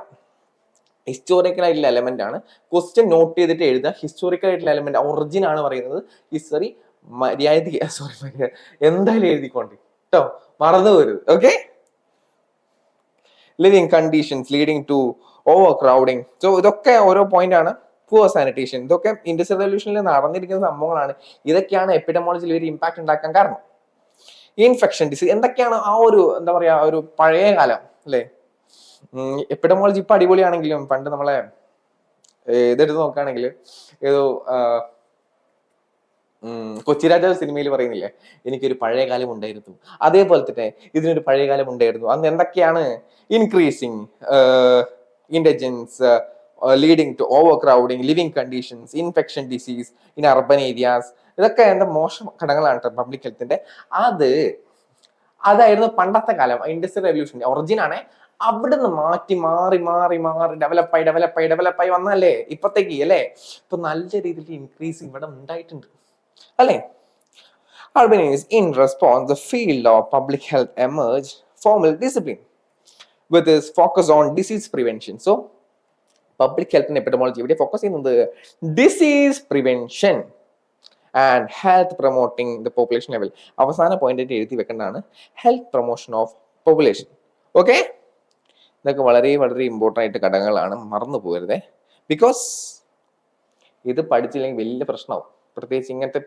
ഹിസ്റ്റോറിക്കൽ ആയിട്ടുള്ള എലമെന്റ് ആണ്. ക്വസ്റ്റ്യൻ നോട്ട് ചെയ്തിട്ട് എഴുതുക. ഹിസ്റ്റോറിക്കൽ ആയിട്ടുള്ള എലമെന്റ് ഒറിജിൻ ആണ് പറയുന്നത്. ഹിസ്റ്ററി എന്തായാലും എഴുതിക്കൊണ്ട് കേട്ടോ, മറന്നു പോരുത്. Okay, living conditions leading to over crowding. So ഇതൊക്കെ ഓരോ പോയിന്റ് ആണ്. Poor sanitation. ഇതൊക്കെ ഇൻഡസ്ട്രിയൽ റവല്യൂഷനിൽ നടന്നിരിക്കുന്ന സംഭവങ്ങളാണ്. ഇതൊക്കെയാണ് എപ്പിഡമോളജിയിൽ ഒരു ഇമ്പാക്ട് ഉണ്ടാക്കാൻ കാരണം. ഇൻഫെക്ഷൻ ഡിസീസ് എന്തൊക്കെയാണ് ആ ഒരു എന്താ പറയാ ഒരു പഴയ കാലം അല്ലെ. എപ്പിഡമോളജി ഇപ്പൊ അടിപൊളിയാണെങ്കിലും പണ്ട് നമ്മളെ ഇതെടുത്ത് നോക്കുകയാണെങ്കിൽ ഏതോ കൊച്ചിരാജാവ് സിനിമയിൽ പറയുന്നില്ലേ, എനിക്കൊരു പഴയ കാലം ഉണ്ടായിരുന്നു, അതേപോലെ തന്നെ ഇതിനൊരു പഴയ കാലം ഉണ്ടായിരുന്നു. അന്ന് എന്തൊക്കെയാണ് increasing indigence, leading to over crowding, living conditions, infection disease in urban areas. ഇതൊക്കെ എന്താ മോശം ഘടകങ്ങളാണ് പബ്ലിക് ഹെൽത്തിന്റെ. അതായിരുന്നു പണ്ടത്തെ കാലം, ഇൻഡസ്ട്രിയൽ റെവല്യൂഷൻ ഒറിജിൻ ആണ്. അവിടുന്ന് മാറ്റി മാറി മാറി മാറി ഡെവലപ്പായി വന്നല്ലേ ഇപ്പത്തേക്ക് അല്ലേ. ഇപ്പൊ നല്ല രീതിയിൽ ഇൻക്രീസ് ഇവിടെ ഉണ്ടായിട്ടുണ്ട് അല്ലേ. Urbanized in response, the field of public health emerged formal discipline with its focus on disease prevention. So, public health and epidemiology ഇവിടെ ഫോക്കസ് ചെയ്യുന്നത് disease prevention and health promoting the population level. അവസാന point ആയിട്ട് എഴുതി വെക്കേണ്ടതാണ് health promotion of population. Okay, ഇതൊക്കെ വളരെ വളരെ important ആയിട്ട് ഘടകങ്ങളാണ്, മറന്നു പോകരുതേ. ബിക്കോസ് ഇത് പഠിച്ചില്ലെങ്കിൽ വലിയ പ്രശ്നമാവും, പ്രത്യേകിച്ച് ഇങ്ങനത്തെ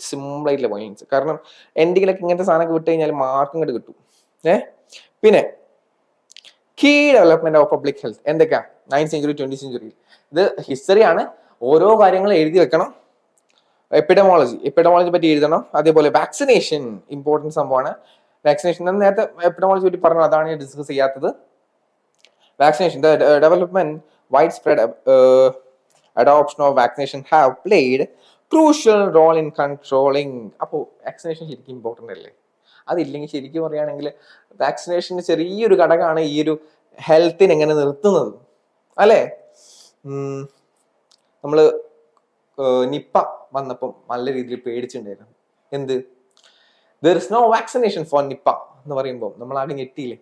സിമ്പിൾ ആയിട്ടുള്ള പോയിന്റ്സ്. കാരണം എന്തെങ്കിലുമൊക്കെ ഇങ്ങനത്തെ സാധനമൊക്കെ വിട്ട് കഴിഞ്ഞാൽ മാർക്കും ഇങ്ങോട്ട് കിട്ടും. പിന്നെ key development of public health എന്തൊക്കെയാ 9th century 20th century. ഇത് ഹിസ്റ്ററിയാണ്, ഓരോ കാര്യങ്ങളും എഴുതി വെക്കണം. എപ്പിഡമോളജി പറ്റി എഴുതണം. അതേപോലെ വാക്സിനേഷൻ ഇമ്പോർട്ടൻറ്റ് സംഭവമാണ്. വാക്സിനേഷൻ നേരത്തെ എപ്പിഡമോളജി പറ്റി പറഞ്ഞു, അതാണ് ഞാൻ ഡിസ്കസ് ചെയ്യാത്തത്. Vaccination, the development, widespread adoption of vaccination have played crucial role in controlling. അപ്പോൾ വാക്സിനേഷൻ ശരിക്കും ഇമ്പോർട്ടൻ്റ് അല്ലേ? അതില്ലെങ്കിൽ ശരിക്കും പറയുകയാണെങ്കിൽ വാക്സിനേഷൻ്റെ ചെറിയൊരു ഘടകമാണ് ഈ ഒരു ഹെൽത്തിനെ എങ്ങനെ നിർത്തുന്നത് അല്ലേ. നമ്മള് നിപ്പ വന്നപ്പം നല്ല രീതിയിൽ പേടിച്ചിട്ടുണ്ടായിരുന്നു. എന്ത്, there is no vaccination for Nipah എന്ന് പറയുമ്പോൾ നമ്മൾ ആകെ ഞെട്ടിയില്ലേ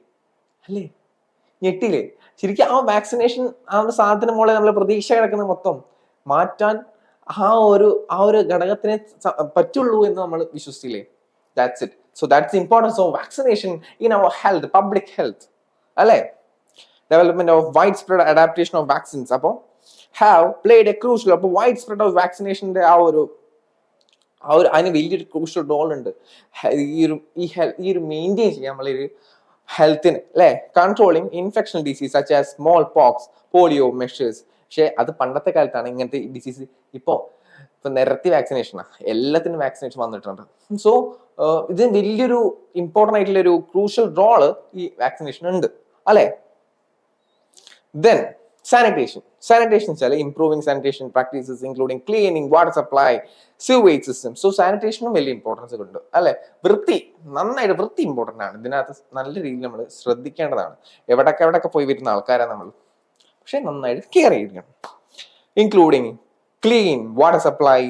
അല്ലേ, ഞെട്ടിയില്ലേ. ശരിക്കും ആ വാക്സിനേഷൻ ആ ഒരു സാധനം പോലെ നമ്മളെ പ്രതീക്ഷ കിടക്കുന്നത് മൊത്തം മാറ്റാൻ ആ ഒരു ഘടകത്തിനെ പറ്റുള്ളൂ എന്ന് നമ്മൾ വിശ്വസിച്ചില്ലേ. That's it. So that's the importance of vaccination in our health, public health. അല്ലേ. Development of widespread adaptation of vaccines അപ്പോൾ have played a crucial. അപ്പോൾ widespread of vaccinationന്റെ ആ ഒരു അതിന് വലിയൊരു ക്രൂഷ്യൽ റോൾ ഉണ്ട്. ഈ ഒരു മെയിൻറ്റെയിൻ ചെയ്യാൻ നമ്മളൊരു ഹെൽത്തിന് അല്ലേ. Controlling infection disease such as small pox, polio measures. പക്ഷെ അത് പണ്ടത്തെ കാലത്താണ് ഇങ്ങനത്തെ ഡിസീസ്. ഇപ്പൊ നിരത്തി വാക്സിനേഷനാണ്, എല്ലാത്തിനും വാക്സിനേഷൻ വന്നിട്ടുണ്ട്. സോ ഇതിന് വലിയൊരു ഇമ്പോർട്ടൻ്റ് ആയിട്ടുള്ള ഒരു ക്രൂഷ്യൽ റോള് ഈ വാക്സിനേഷൻ ഉണ്ട് അല്ലെ. ദെൻ സാനിറ്റേഷൻ വെച്ചാൽ improving sanitation practices including cleaning, water supply, sewage system. So സാനിറ്റേഷനും വലിയ ഇമ്പോർട്ടൻസ് ഉണ്ട് അല്ലെ. നന്നായിട്ട് വൃത്തി ഇമ്പോർട്ടൻ്റ് ആണ്. ഇതിനകത്ത് നല്ല രീതിയിൽ നമ്മൾ ശ്രദ്ധിക്കേണ്ടതാണ്. എവിടൊക്കെ പോയി വരുന്ന ആൾക്കാരാണ് നമ്മൾ, പക്ഷെ നന്നായിട്ട് കെയർ ചെയ്തിരിക്കണം. Including clean water supply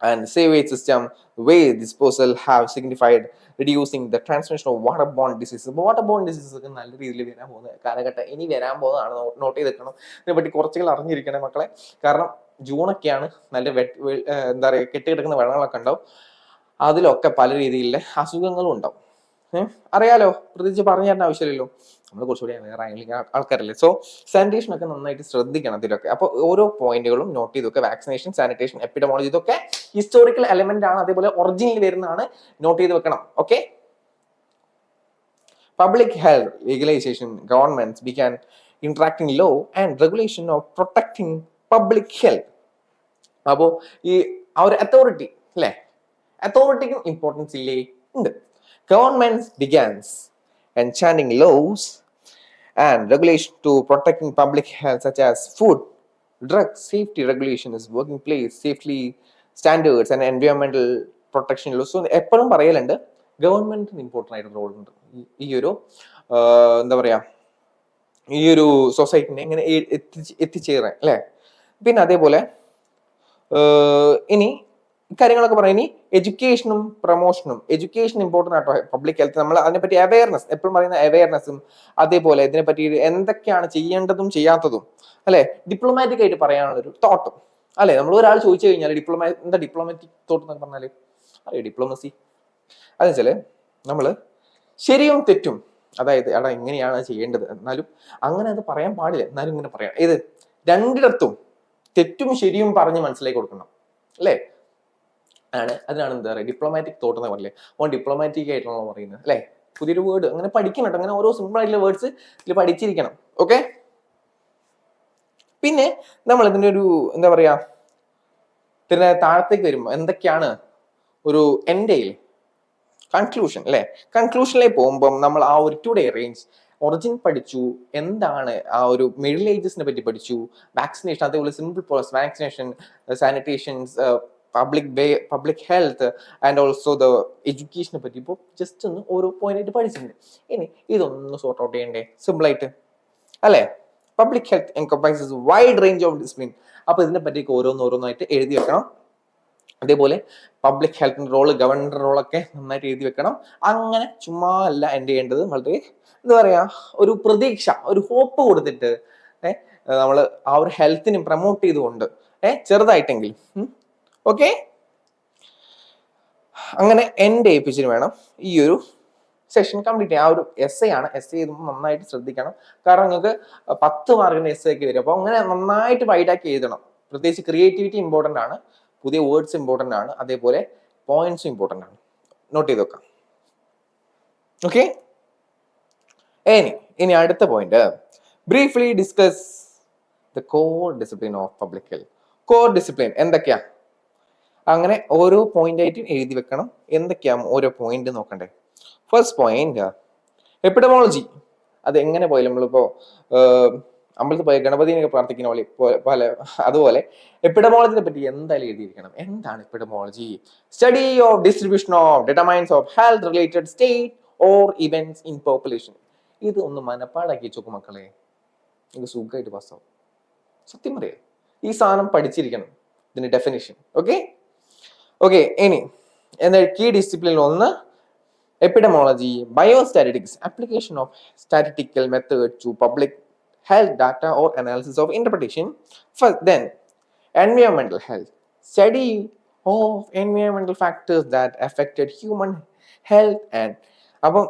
and sewage system, waste disposal have signified reducing the transmission of waterborne diseases. Waterborne diseases ഒക്കെ നല്ല രീതിയിൽ വരാൻ പോകുന്ന കാലഘട്ടം ഇനി വരാൻ പോകുന്നതാണ്. നോട്ട് ചെയ്ത് വെക്കണം. ഇതിനെപ്പറ്റി കുറച്ചുകൾ അറിഞ്ഞിരിക്കണം മക്കളെ. കാരണം ജൂണൊക്കെയാണ്, നല്ല എന്താ പറയുക കെട്ടിക്കിടക്കുന്ന വെള്ളങ്ങളൊക്കെ ഉണ്ടാവും. അതിലൊക്കെ പല രീതിയിലുള്ള അസുഖങ്ങളും ഉണ്ടാവും. അറിയാലോ, പ്രത്യേകിച്ച് പറഞ്ഞു തരുന്ന ആവശ്യമില്ലല്ലോ, നമ്മൾ കുറച്ചുകൂടി വേറെ ആൾക്കാരല്ലേ. സോ സാനിറ്റേഷൻ ഒക്കെ നന്നായിട്ട് ശ്രദ്ധിക്കണം ഇതിലൊക്കെ. അപ്പോൾ ഓരോ പോയിന്റുകളും നോട്ട് ചെയ്തൊക്കെ വാക്സിനേഷൻ, സാനിറ്റേഷൻ, എപ്പിഡമോളജി ഇതൊക്കെ ഹിസ്റ്റോറിക്കൽ എലമെന്റ് ആണ്, അതേപോലെ ഒറിജിനിൽ വരുന്നതാണ്, നോട്ട് ചെയ്ത് വെക്കണം. Okay. Public health legalisation, governments began interacting law and regulation of protecting public health. അപ്പോൾ ഈ ആ ഒരു അതോറിറ്റി അല്ലേ, അതോറിറ്റിക്കും ഇമ്പോർട്ടൻസ് ഇല്ലേ, ഉണ്ട്. Governments begins enchanting laws and regulation to protecting public health such as food, drug safety regulations, working place safety standards and environmental protection laws. So എപ്പോഴും പറയലുണ്ട് ഗവൺമെന്റിന് ഇമ്പോർട്ടൻ്റ് ആയിട്ട് റോൾ ഉണ്ട് ഈ ഒരു എന്താ പറയാ ഈ ഒരു സൊസൈറ്റിനെ എങ്ങനെ എത്തിച്ചേരാൻ അല്ലേ. പിന്നെ അതേപോലെ ഇനി കാര്യങ്ങളൊക്കെ പറയാം. ഇനി എഡ്യൂക്കേഷനും പ്രൊമോഷനും. എഡ്യൂക്കേഷൻ ഇമ്പോർട്ടൻ്റ് ആട്ടോ പബ്ലിക് ഹെൽത്ത്. നമ്മൾ അതിനെപ്പറ്റി അവയർനെസ്, എപ്പോഴും പറയുന്ന അവയർനെസ്സും, അതേപോലെ ഇതിനെപ്പറ്റി എന്തൊക്കെയാണ് ചെയ്യേണ്ടതും ചെയ്യാത്തതും അല്ലെ, ഡിപ്ലോമാറ്റിക് ആയിട്ട് പറയാനുള്ളൊരു തോട്ടും അല്ലെ. നമ്മൾ ഒരാൾ ചോദിച്ചു കഴിഞ്ഞാൽ എന്താ ഡിപ്ലോമാറ്റിക് തോട്ട് എന്നൊക്കെ പറഞ്ഞാൽ അറിയാം, ഡിപ്ലോമസി അതെന്ന് വെച്ചാല് നമ്മൾ ശരിയും തെറ്റും, അതായത് എടാ ഇങ്ങനെയാണ് ചെയ്യേണ്ടത്, എന്നാലും അങ്ങനെ അത് പറയാൻ പാടില്ല, എന്നാലും ഇങ്ങനെ പറയാം. ഇത് രണ്ടിടത്തും തെറ്റും ശരിയും പറഞ്ഞ് മനസ്സിലാക്കി കൊടുക്കണം അല്ലേ? അതിനാണ് എന്താ പറയുക ഡിപ്ലോമാറ്റിക് തോട്ട് എന്ന് പറയില്ലേ, ഡിപ്ലോമാറ്റിക് ആയിട്ടാണോ പറയുന്നത് അല്ലേ? പുതിയൊരു വേർഡ് അങ്ങനെ പഠിക്കണം കേട്ടോ, അങ്ങനെ ഓരോ സിമ്പിൾ ആയിട്ടുള്ള വേർഡ്സ് ഇതിൽ പഠിച്ചിരിക്കണം. ഓക്കെ, പിന്നെ നമ്മൾ ഇതിന്റെ ഒരു എന്താ പറയാ പിന്നെ താഴത്തേക്ക് വരുമ്പോൾ എന്തൊക്കെയാണ് ഒരു എൻഡയിൽ കൺക്ലൂഷൻ അല്ലെ? കൺക്ലൂഷനിലേക്ക് പോകുമ്പോൾ നമ്മൾ ആ ഒരു 2 day റേഞ്ച് ഒറിജിൻ പഠിച്ചു, എന്താണ് ആ ഒരു മിഡിൽ ഏജസിനെ പറ്റി പഠിച്ചു, വാക്സിനേഷൻ, അതേപോലെ simple process vaccination, sanitations, public health and also the എഡ്യൂക്കേഷനെ പറ്റി ഇപ്പോൾ ജസ്റ്റ് ഒന്ന് ഓരോ പോയിന്റ് ആയിട്ട് പഠിച്ചിട്ടുണ്ട്. ഇനി ഇതൊന്ന് സോർട്ട് ഔട്ട് ചെയ്യണ്ടേ സിമ്പിൾ ആയിട്ട് അല്ലേ? Public health encompasses wide range of discipline. അപ്പൊ ഇതിനെ പറ്റിയൊക്കെ ഓരോന്നായിട്ട് എഴുതി വെക്കണം. അതേപോലെ പബ്ലിക് ഹെൽത്തിന്റെ റോള്, ഗവർണറുടെ റോളൊക്കെ നന്നായിട്ട് എഴുതി വെക്കണം. അങ്ങനെ ചുമ്മാ അല്ല എൻ്റെ ചെയ്യേണ്ടത്, വളരെ എന്താ പറയാ ഒരു പ്രതീക്ഷ, ഒരു ഹോപ്പ് കൊടുത്തിട്ട് നമ്മൾ ആ ഒരു ഹെൽത്തിനെ പ്രൊമോട്ട് ചെയ്തുകൊണ്ട് ചെറുതായിട്ടെങ്കിലും. ഓക്കെ, അങ്ങനെ എൻ്റെ ഏൽപ്പിച്ചിന് വേണം ഈ ഒരു സെഷൻ കംപ്ലീറ്റ് ചെയ്യാം. ആ ഒരു എസ് ആണ്, എസ് ചെയ്തുമ്പോൾ നന്നായിട്ട് ശ്രദ്ധിക്കണം. കാരണം നിങ്ങൾക്ക് 10 മാർക്കിന്റെ എസ് ഒക്കെ വരും. അപ്പോൾ അങ്ങനെ നന്നായിട്ട് വൈഡാക്കി എഴുതണം. പ്രത്യേകിച്ച് ക്രിയേറ്റിവിറ്റി ഇമ്പോർട്ടൻ്റ് ആണ്, പുതിയ വേർഡ്സ് ഇമ്പോർട്ടൻ്റ് ആണ്, അതേപോലെ പോയിന്റ്സും ഇമ്പോർട്ടൻ്റ് ആണ്. നോട്ട് ചെയ്ത് വെക്കാം. ഓക്കെ, ഇനി അടുത്ത point, briefly discuss the core discipline of public health. Core discipline എന്തൊക്കെയാ? അങ്ങനെ ഓരോ പോയിന്റ് ആയിട്ട് എഴുതി വെക്കണം. എന്തൊക്കെയാണ് ഓരോ പോയിന്റ് നോക്കണ്ടേ? First point epidemiology. അത് എങ്ങനെ പോയാലും നമ്മളിപ്പോ അമ്പലത്തിൽ പോയ ഗണപതിനൊക്കെ പ്രാർത്ഥിക്കുന്ന പോലെ അതുപോലെ എപ്പിഡമോളജിനെ പറ്റി എന്തായാലും എഴുതിയിരിക്കണം. എന്താണ് epidemiology? Study of distribution of determines of health related state or events in population. ഇത് ഒന്ന് മനപ്പാടാക്കി വെച്ചോക്കും മക്കളെ, ഇത് സുഖമായിട്ട് പാസ്സാവും. സത്യം പറയാ, ഈ സാധനം പഠിച്ചിരിക്കണം, ഇതിന്റെ ഡെഫിനിഷൻ. ഓക്കെ, ഇനി എന്താ കീ ഡിസിപ്ലിൻ ഒന്ന് epidemiology, biostatistics, application of statistical method to public health data or analysis of interpretation. First, then, environmental health, study of environmental factors that affected human health and അപ്പം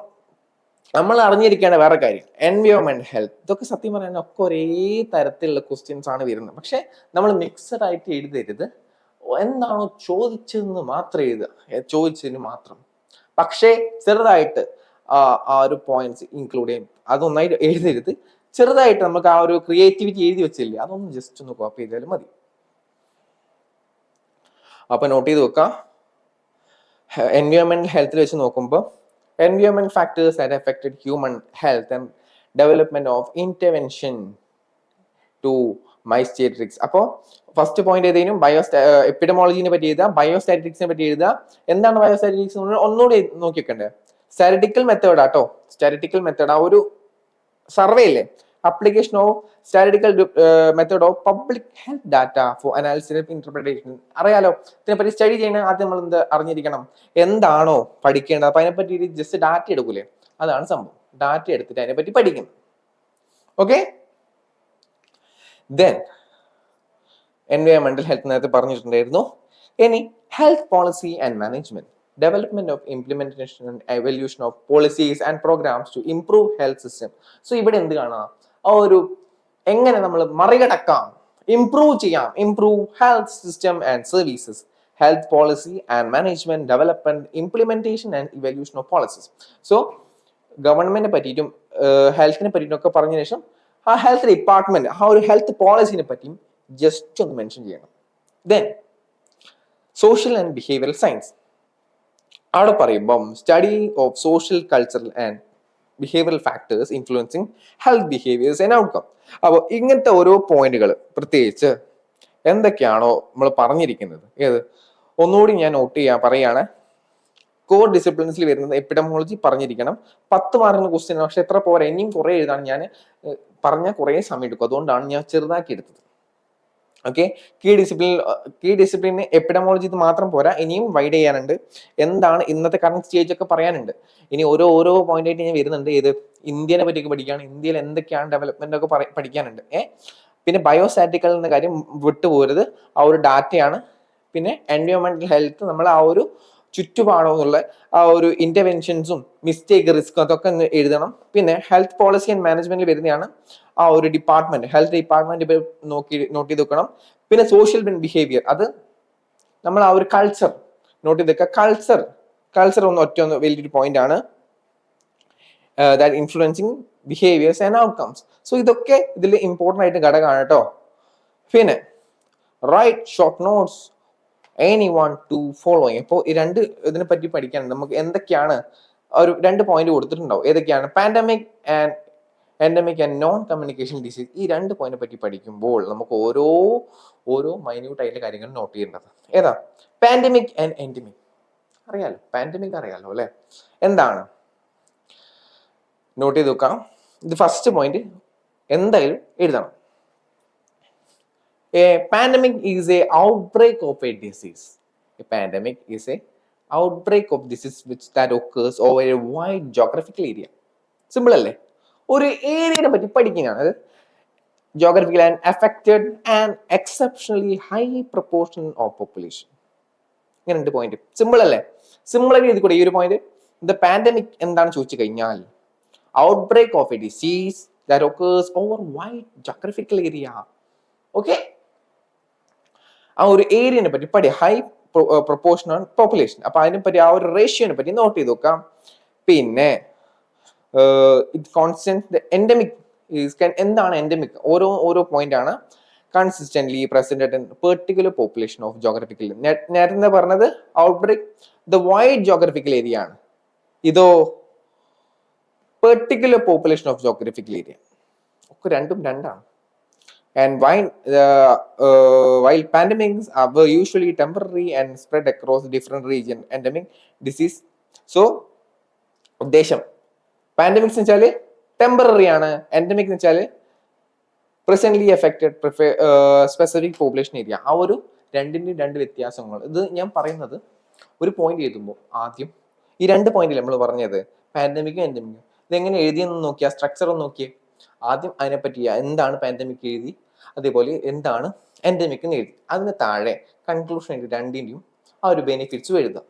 നമ്മൾ അറിഞ്ഞിരിക്കേണ്ട വേറെ കാര്യം environment health. ഇതൊക്കെ സത്യം പറയാൻ ഒക്കെ ഒരേ തരത്തിലുള്ള ക്വസ്റ്റ്യൻസ് ആണ് വരുന്നത്. പക്ഷെ നമ്മൾ മിക്സഡ് ആയിട്ട് എഴുതരുത്. എന്താണോ ചോദിച്ചതെന്ന് മാത്രം എഴുതുക, ചോദിച്ചതിന് മാത്രം. പക്ഷേ ചെറുതായിട്ട് ആ ഒരു പോയിന്റ്സ് ഇൻക്ലൂഡ് ചെയ്യും. അതൊന്നായിട്ട് എഴുതരുത്. ചെറുതായിട്ട് നമുക്ക് ആ ഒരു ക്രിയേറ്റിവിറ്റി എഴുതി വെച്ചില്ലേ, അതൊന്ന് ജസ്റ്റ് ഒന്ന് കോപ്പി ചെയ്താലും മതി. അപ്പൊ നോട്ട് ചെയ്ത് വെക്കാം. എൻവയോൺമെന്റൽ ഹെൽത്തിൽ വെച്ച് നോക്കുമ്പോൾ environment factors that affected human health and development of intervention to my-statistics. അപ്പോൾ ഫസ്റ്റ് പോയിന്റ് ഏതെങ്കിലും എപ്പിഡമോളജിനെ പറ്റി എഴുതുക, ബയോസ്റ്റാറ്റിസ്റ്റിക്സിനെ പറ്റി എഴുതുക. എന്താണ് ബയോസ്റ്റാറ്റിസ്റ്റിക്സ് ഒന്നുകൂടി നോക്കി വെക്കണ്ടേ? സ്റ്റാറ്റിസ്റ്റിക്കൽ മെത്തേഡ് ആട്ടോ. സ്റ്റാറ്റിസ്റ്റിക്കൽ മെത്തേഡ് ആ ഒരു സർവേ ഇല്ലേ, application of statistical method of public health data for analysis and interpretation. അറിയാലോ, ഇതിനെപ്പറ്റി സ്റ്റഡി ചെയ്യണ ആദ്യം നമ്മൾ എന്ത് അറിഞ്ഞിരിക്കണം, എന്താണോ പഠിക്കേണ്ടത്. അപ്പൊ അതിനെപ്പറ്റി ജസ്റ്റ് ഡാറ്റ എടുക്കൂലേ, അതാണ് സംഭവം. ഡാറ്റ എടുത്തിട്ട് അതിനെപ്പറ്റി പഠിക്കണം. ഓക്കെ, ദെൻ എൻവയോൺമെന്റൽ ഹെൽത്ത് നേരത്തെ പറഞ്ഞിട്ടുണ്ടായിരുന്നു. ഇനി health policy and management, development of implementation and evaluation of policies and programs to improve health system. So ഇവിടെ എന്ത് കാണാം, ആ ഒരു എങ്ങനെ നമ്മൾ മറികടക്കാം, ഇംപ്രൂവ് ചെയ്യാം, improve health system and services, health policy and management, development, implementation and evaluation of policies. So ഗവൺമെന്റിനെ പറ്റിയിട്ടും ഹെൽത്തിനെ പറ്റിയിട്ടും ഒക്കെ പറഞ്ഞ ശേഷം ആ ഹെൽത്ത് ഡിപ്പാർട്ട്മെന്റ് ആ ഒരു ഹെൽത്ത് പോളിസിനെ പറ്റിയും ജസ്റ്റ് ഒന്ന് മെൻഷൻ ചെയ്യണം. Then social and behavioural science, അവിടെ പറയുമ്പം study of social cultural and behavioural factors influencing health behaviours and outcome. അപ്പോൾ ഇങ്ങനത്തെ ഓരോ പോയിന്റുകൾ പ്രത്യേകിച്ച് എന്തൊക്കെയാണോ നമ്മൾ പറഞ്ഞിരിക്കുന്നത്, ഒന്നുകൂടി ഞാൻ നോട്ട് ചെയ്യാൻ പറയാണ്. കോർ ഡിസിപ്ലിൻസിൽ വരുന്നത് എപ്പിഡമോളജി പറഞ്ഞിരിക്കണം. 10 മാർക്കിന് ക്വസ്റ്റ്യൻ, പക്ഷെ എത്ര പോരാ, ഇനിയും കുറെ എഴുതാൻ ഞാൻ പറഞ്ഞാൽ കുറെ സമയം എടുക്കും. അതുകൊണ്ടാണ് ഞാൻ ചെറുതാക്കി എടുത്തത്. ഓക്കെ, കീ ഡിസിപ്ലിന് എപ്പിഡമോളജി ഇത് മാത്രം പോരാ, ഇനിയും വൈഡ് ചെയ്യാനുണ്ട്. എന്താണ് ഇന്നത്തെ കറന്റ് സ്റ്റേജ് ഒക്കെ പറയാനുണ്ട്. ഇനി ഓരോ പോയിന്റ് ആയിട്ട് ഞാൻ വരുന്നുണ്ട്. ഇന്ത്യനെ പറ്റിയൊക്കെ പഠിക്കുകയാണ്, ഇന്ത്യയിൽ എന്തൊക്കെയാണ് ഡെവലപ്മെന്റ് ഒക്കെ പഠിക്കാനുണ്ട്. പിന്നെ ബയോസ്റ്റാറ്റിക്കൽ എന്ന കാര്യം വിട്ടുപോകരുത്, ആ ഒരു ഡാറ്റയാണ്. പിന്നെ എൻവയോൺമെന്റൽ ഹെൽത്ത് നമ്മൾ ആ ഒരു ചുറ്റുപാടോ എന്നുള്ള ആ ഒരു ഇന്റർവെൻഷൻസും മിസ്റ്റേക്ക് റിസ്ക്കും അതൊക്കെ ഒന്ന് എഴുതണം. പിന്നെ ഹെൽത്ത് പോളിസി ആൻഡ് മാനേജ്മെന്റിൽ വരുന്നതാണ് ആ ഒരു ഡിപ്പാർട്ട്മെന്റ്, ഹെൽത്ത് ഡിപ്പാർട്ട്മെന്റ് നോട്ട് ചെയ്ത് വെക്കണം. പിന്നെ സോഷ്യൽ ബിഹേവിയർ, അത് നമ്മൾ ആ ഒരു കൾച്ചർ നോട്ട് ചെയ്ത് വെക്കുക. കൾച്ചർ ഒന്ന് വലിയൊരു പോയിന്റ് ആണ്, that influencing behaviours and outcomes. So ഇതൊക്കെ ഇതിൽ ഇമ്പോർട്ടൻ്റ് ആയിട്ട് ഘടകമാണ് കേട്ടോ. പിന്നെ write short notes anyone to following. ഇപ്പോൾ ഈ രണ്ട് ഇതിനെ പറ്റി പഠിക്കാൻ നമുക്ക് എന്തൊക്കെയാണ് ഒരു 2 പോയിന്റ് കൊടുത്തിട്ടുണ്ടാവും. ഏതൊക്കെയാണ്? Pandemic and non communication disease. ഈ 2 പോയിന്റിനെ പറ്റി പഠിക്കുമ്പോൾ നമുക്ക് ഓരോ മൈന്യൂട്ട് ആയിട്ടുള്ള കാര്യങ്ങൾ നോട്ട് ചെയ്യേണ്ടത്. ഏതാ? Pandemic and endemic. അറിയാലോ, പാൻഡമിക് അറിയാലോ അല്ലെ? എന്താണ്? നോട്ട് ചെയ്ത് വെക്കാം. ഇത് ഫസ്റ്റ് പോയിന്റ് എന്തായാലും എഴുതണം. A pandemic is a outbreak of a disease. A pandemic is a outbreak of disease that occurs over a wide geographical area. Simple അല്ലേ? ഒരു ഏരിയയെ പറ്റി പഠിക്കുന്നതാണ്. അത് geographical and affected an exceptionally high proportion of population. ഇങ്ങനെ 2 point. Simple അല്ലേ? Simple ആയിട്ട് എഴുതി കൂടെ ഈ ഒരു പോയിന്റ്. The pandemic എന്താണ് ചോദിച്ചു കഴിഞ്ഞാൽ outbreak of a disease that occurs over wide geographical area. Okay, ആ ഒരു ഏരിയനെ പറ്റി പഠി, ഹൈ പ്രൊപ്പോർഷൻ ഓൺ പോപ്പുലേഷൻ. അപ്പൊ അതിനെ പറ്റി ആ ഒരു റേഷ്യോനെ പറ്റി നോട്ട് ചെയ്ത് നോക്കാം. പിന്നെ എൻഡമിക് എന്താണ് എൻഡമിക്? ഓരോ പോയിന്റ് ആണ്. Consistently present in particular population of geographical. നേരത്തെ പറഞ്ഞത് outbreak the wide geographical area ആണ്. ഇതോ particular population of geographical area. ഒക്കെ രണ്ടും രണ്ടാണ്. And while pandemics were usually temporary and spread across different regions, endemic disease. So, ഉദ്ദേശം pandemics എന്ന് വെച്ചാൽ ടെമ്പററി ആണ്, എൻഡമിക് എന്ന് വെച്ചാൽ presently affected specific population area. ആ ഒരു രണ്ടിന്റെയും 2 വ്യത്യാസങ്ങൾ. ഇത് ഞാൻ പറയുന്നത് ഒരു പോയിന്റ് എഴുതുമ്പോൾ ആദ്യം ഈ 2 പോയിന്റിൽ നമ്മൾ പറഞ്ഞത് പാൻഡമിക്കും എൻഡമിക്കും ഇതെങ്ങനെ എഴുതിയെന്ന് നോക്കിയാൽ, സ്ട്രക്ചർ ഒന്ന് നോക്കിയേ. ആദ്യം അതിനെപ്പറ്റി എന്താണ് പാൻഡമിക് എഴുതി, അതേപോലെ എന്താണ് എൻഡമിക് എന്ന് എഴുതി. അതിന് താഴെ കൺക്ലൂഷൻ എഴുതി 2ന്റെയും ആ ഒരു ബെനിഫിറ്റ്സും എഴുതാം.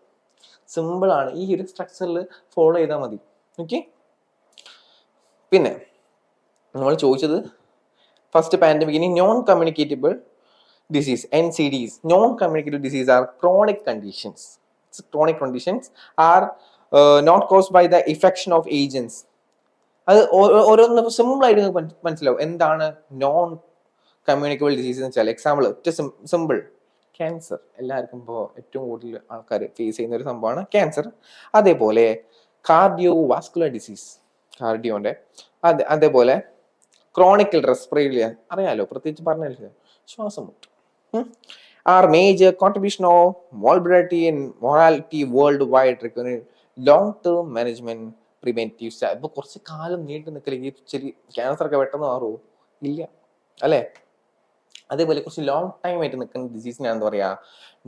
സിമ്പിൾ ആണ്, ഈ ഒരു സ്ട്രക്ചറിൽ ഫോളോ ചെയ്താൽ മതി. ഓക്കെ, പിന്നെ നമ്മൾ ചോദിച്ചത് ഫസ്റ്റ് പാൻഡമിക്. ഇനി non communicable disease, NCDs. Non communicable disease are chronic conditions. Chronic conditions are not caused by the infection of agents. അത് ഓരോന്ന് സിമ്പിൾ ആയിട്ട് മനസ്സിലാവും എന്താണ് നോൺ കമ്മ്യൂണിക്കബിൾ ഡിസീസ് എന്ന് വെച്ചാൽ. Example simple, cancer. എല്ലാവർക്കും ഇപ്പോൾ ഏറ്റവും കൂടുതൽ ആൾക്കാർ ഫേസ് ചെയ്യുന്ന ഒരു സംഭവമാണ് ക്യാൻസർ. അതേപോലെ കാർഡിയോ വാസ്കുലർ ഡിസീസ്, കാർഡിയോന്റെ. അതേപോലെ ക്രോണിക്കൽ റെസ്പിറേറ്ററി, അറിയാലോ, പ്രത്യേകിച്ച് പറഞ്ഞില്ല, ശ്വാസം മുട്ട്. Are major contribution of morbidity and morality worldwide requiring long term management preventive. ഇപ്പൊ കുറച്ച് കാലം നീണ്ടു നിൽക്കില്ലെങ്കിൽ ശരി ക്യാൻസർ ഒക്കെ പെട്ടെന്ന് മാറുമോ? ഇല്ല അല്ലെ? അതേപോലെ കുറച്ച് ലോങ് ടൈം ആയിട്ട് നിൽക്കുന്ന ഡിസീസിനാണ് എന്താ പറയാ,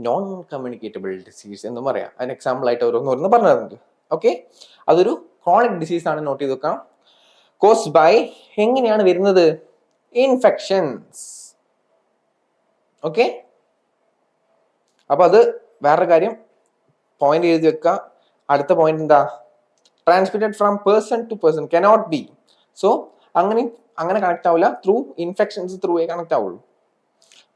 നോൺ കമ്മ്യൂണിക്കേറ്റബിൾ ഡിസീസ് എന്നും പറയാം. അതിന് എക്സാമ്പിൾ ആയിട്ട് ഓരോന്ന് പറഞ്ഞു തരുന്നുണ്ട്. ഓക്കെ, അതൊരു ക്രോണിക് ഡിസീസ് ആണ്, നോട്ട് ചെയ്ത് വെക്കാം. കോസ്ഡ് ബൈ, എങ്ങനെയാണ് വരുന്നത്? ഇൻഫെക്ഷൻസ്. ഓക്കെ, അപ്പൊ അത് വേറൊരു കാര്യം, പോയിന്റ് എഴുതി വെക്കുക. അടുത്ത പോയിന്റ് എന്താ? Transmitted from person to person, cannot be. So അങ്ങനെ കണക്ട് ആവില്ല. ത്രൂ ഇൻഫെക്ഷൻസ് ത്രൂ കണക്ട് ആവുള്ളൂ.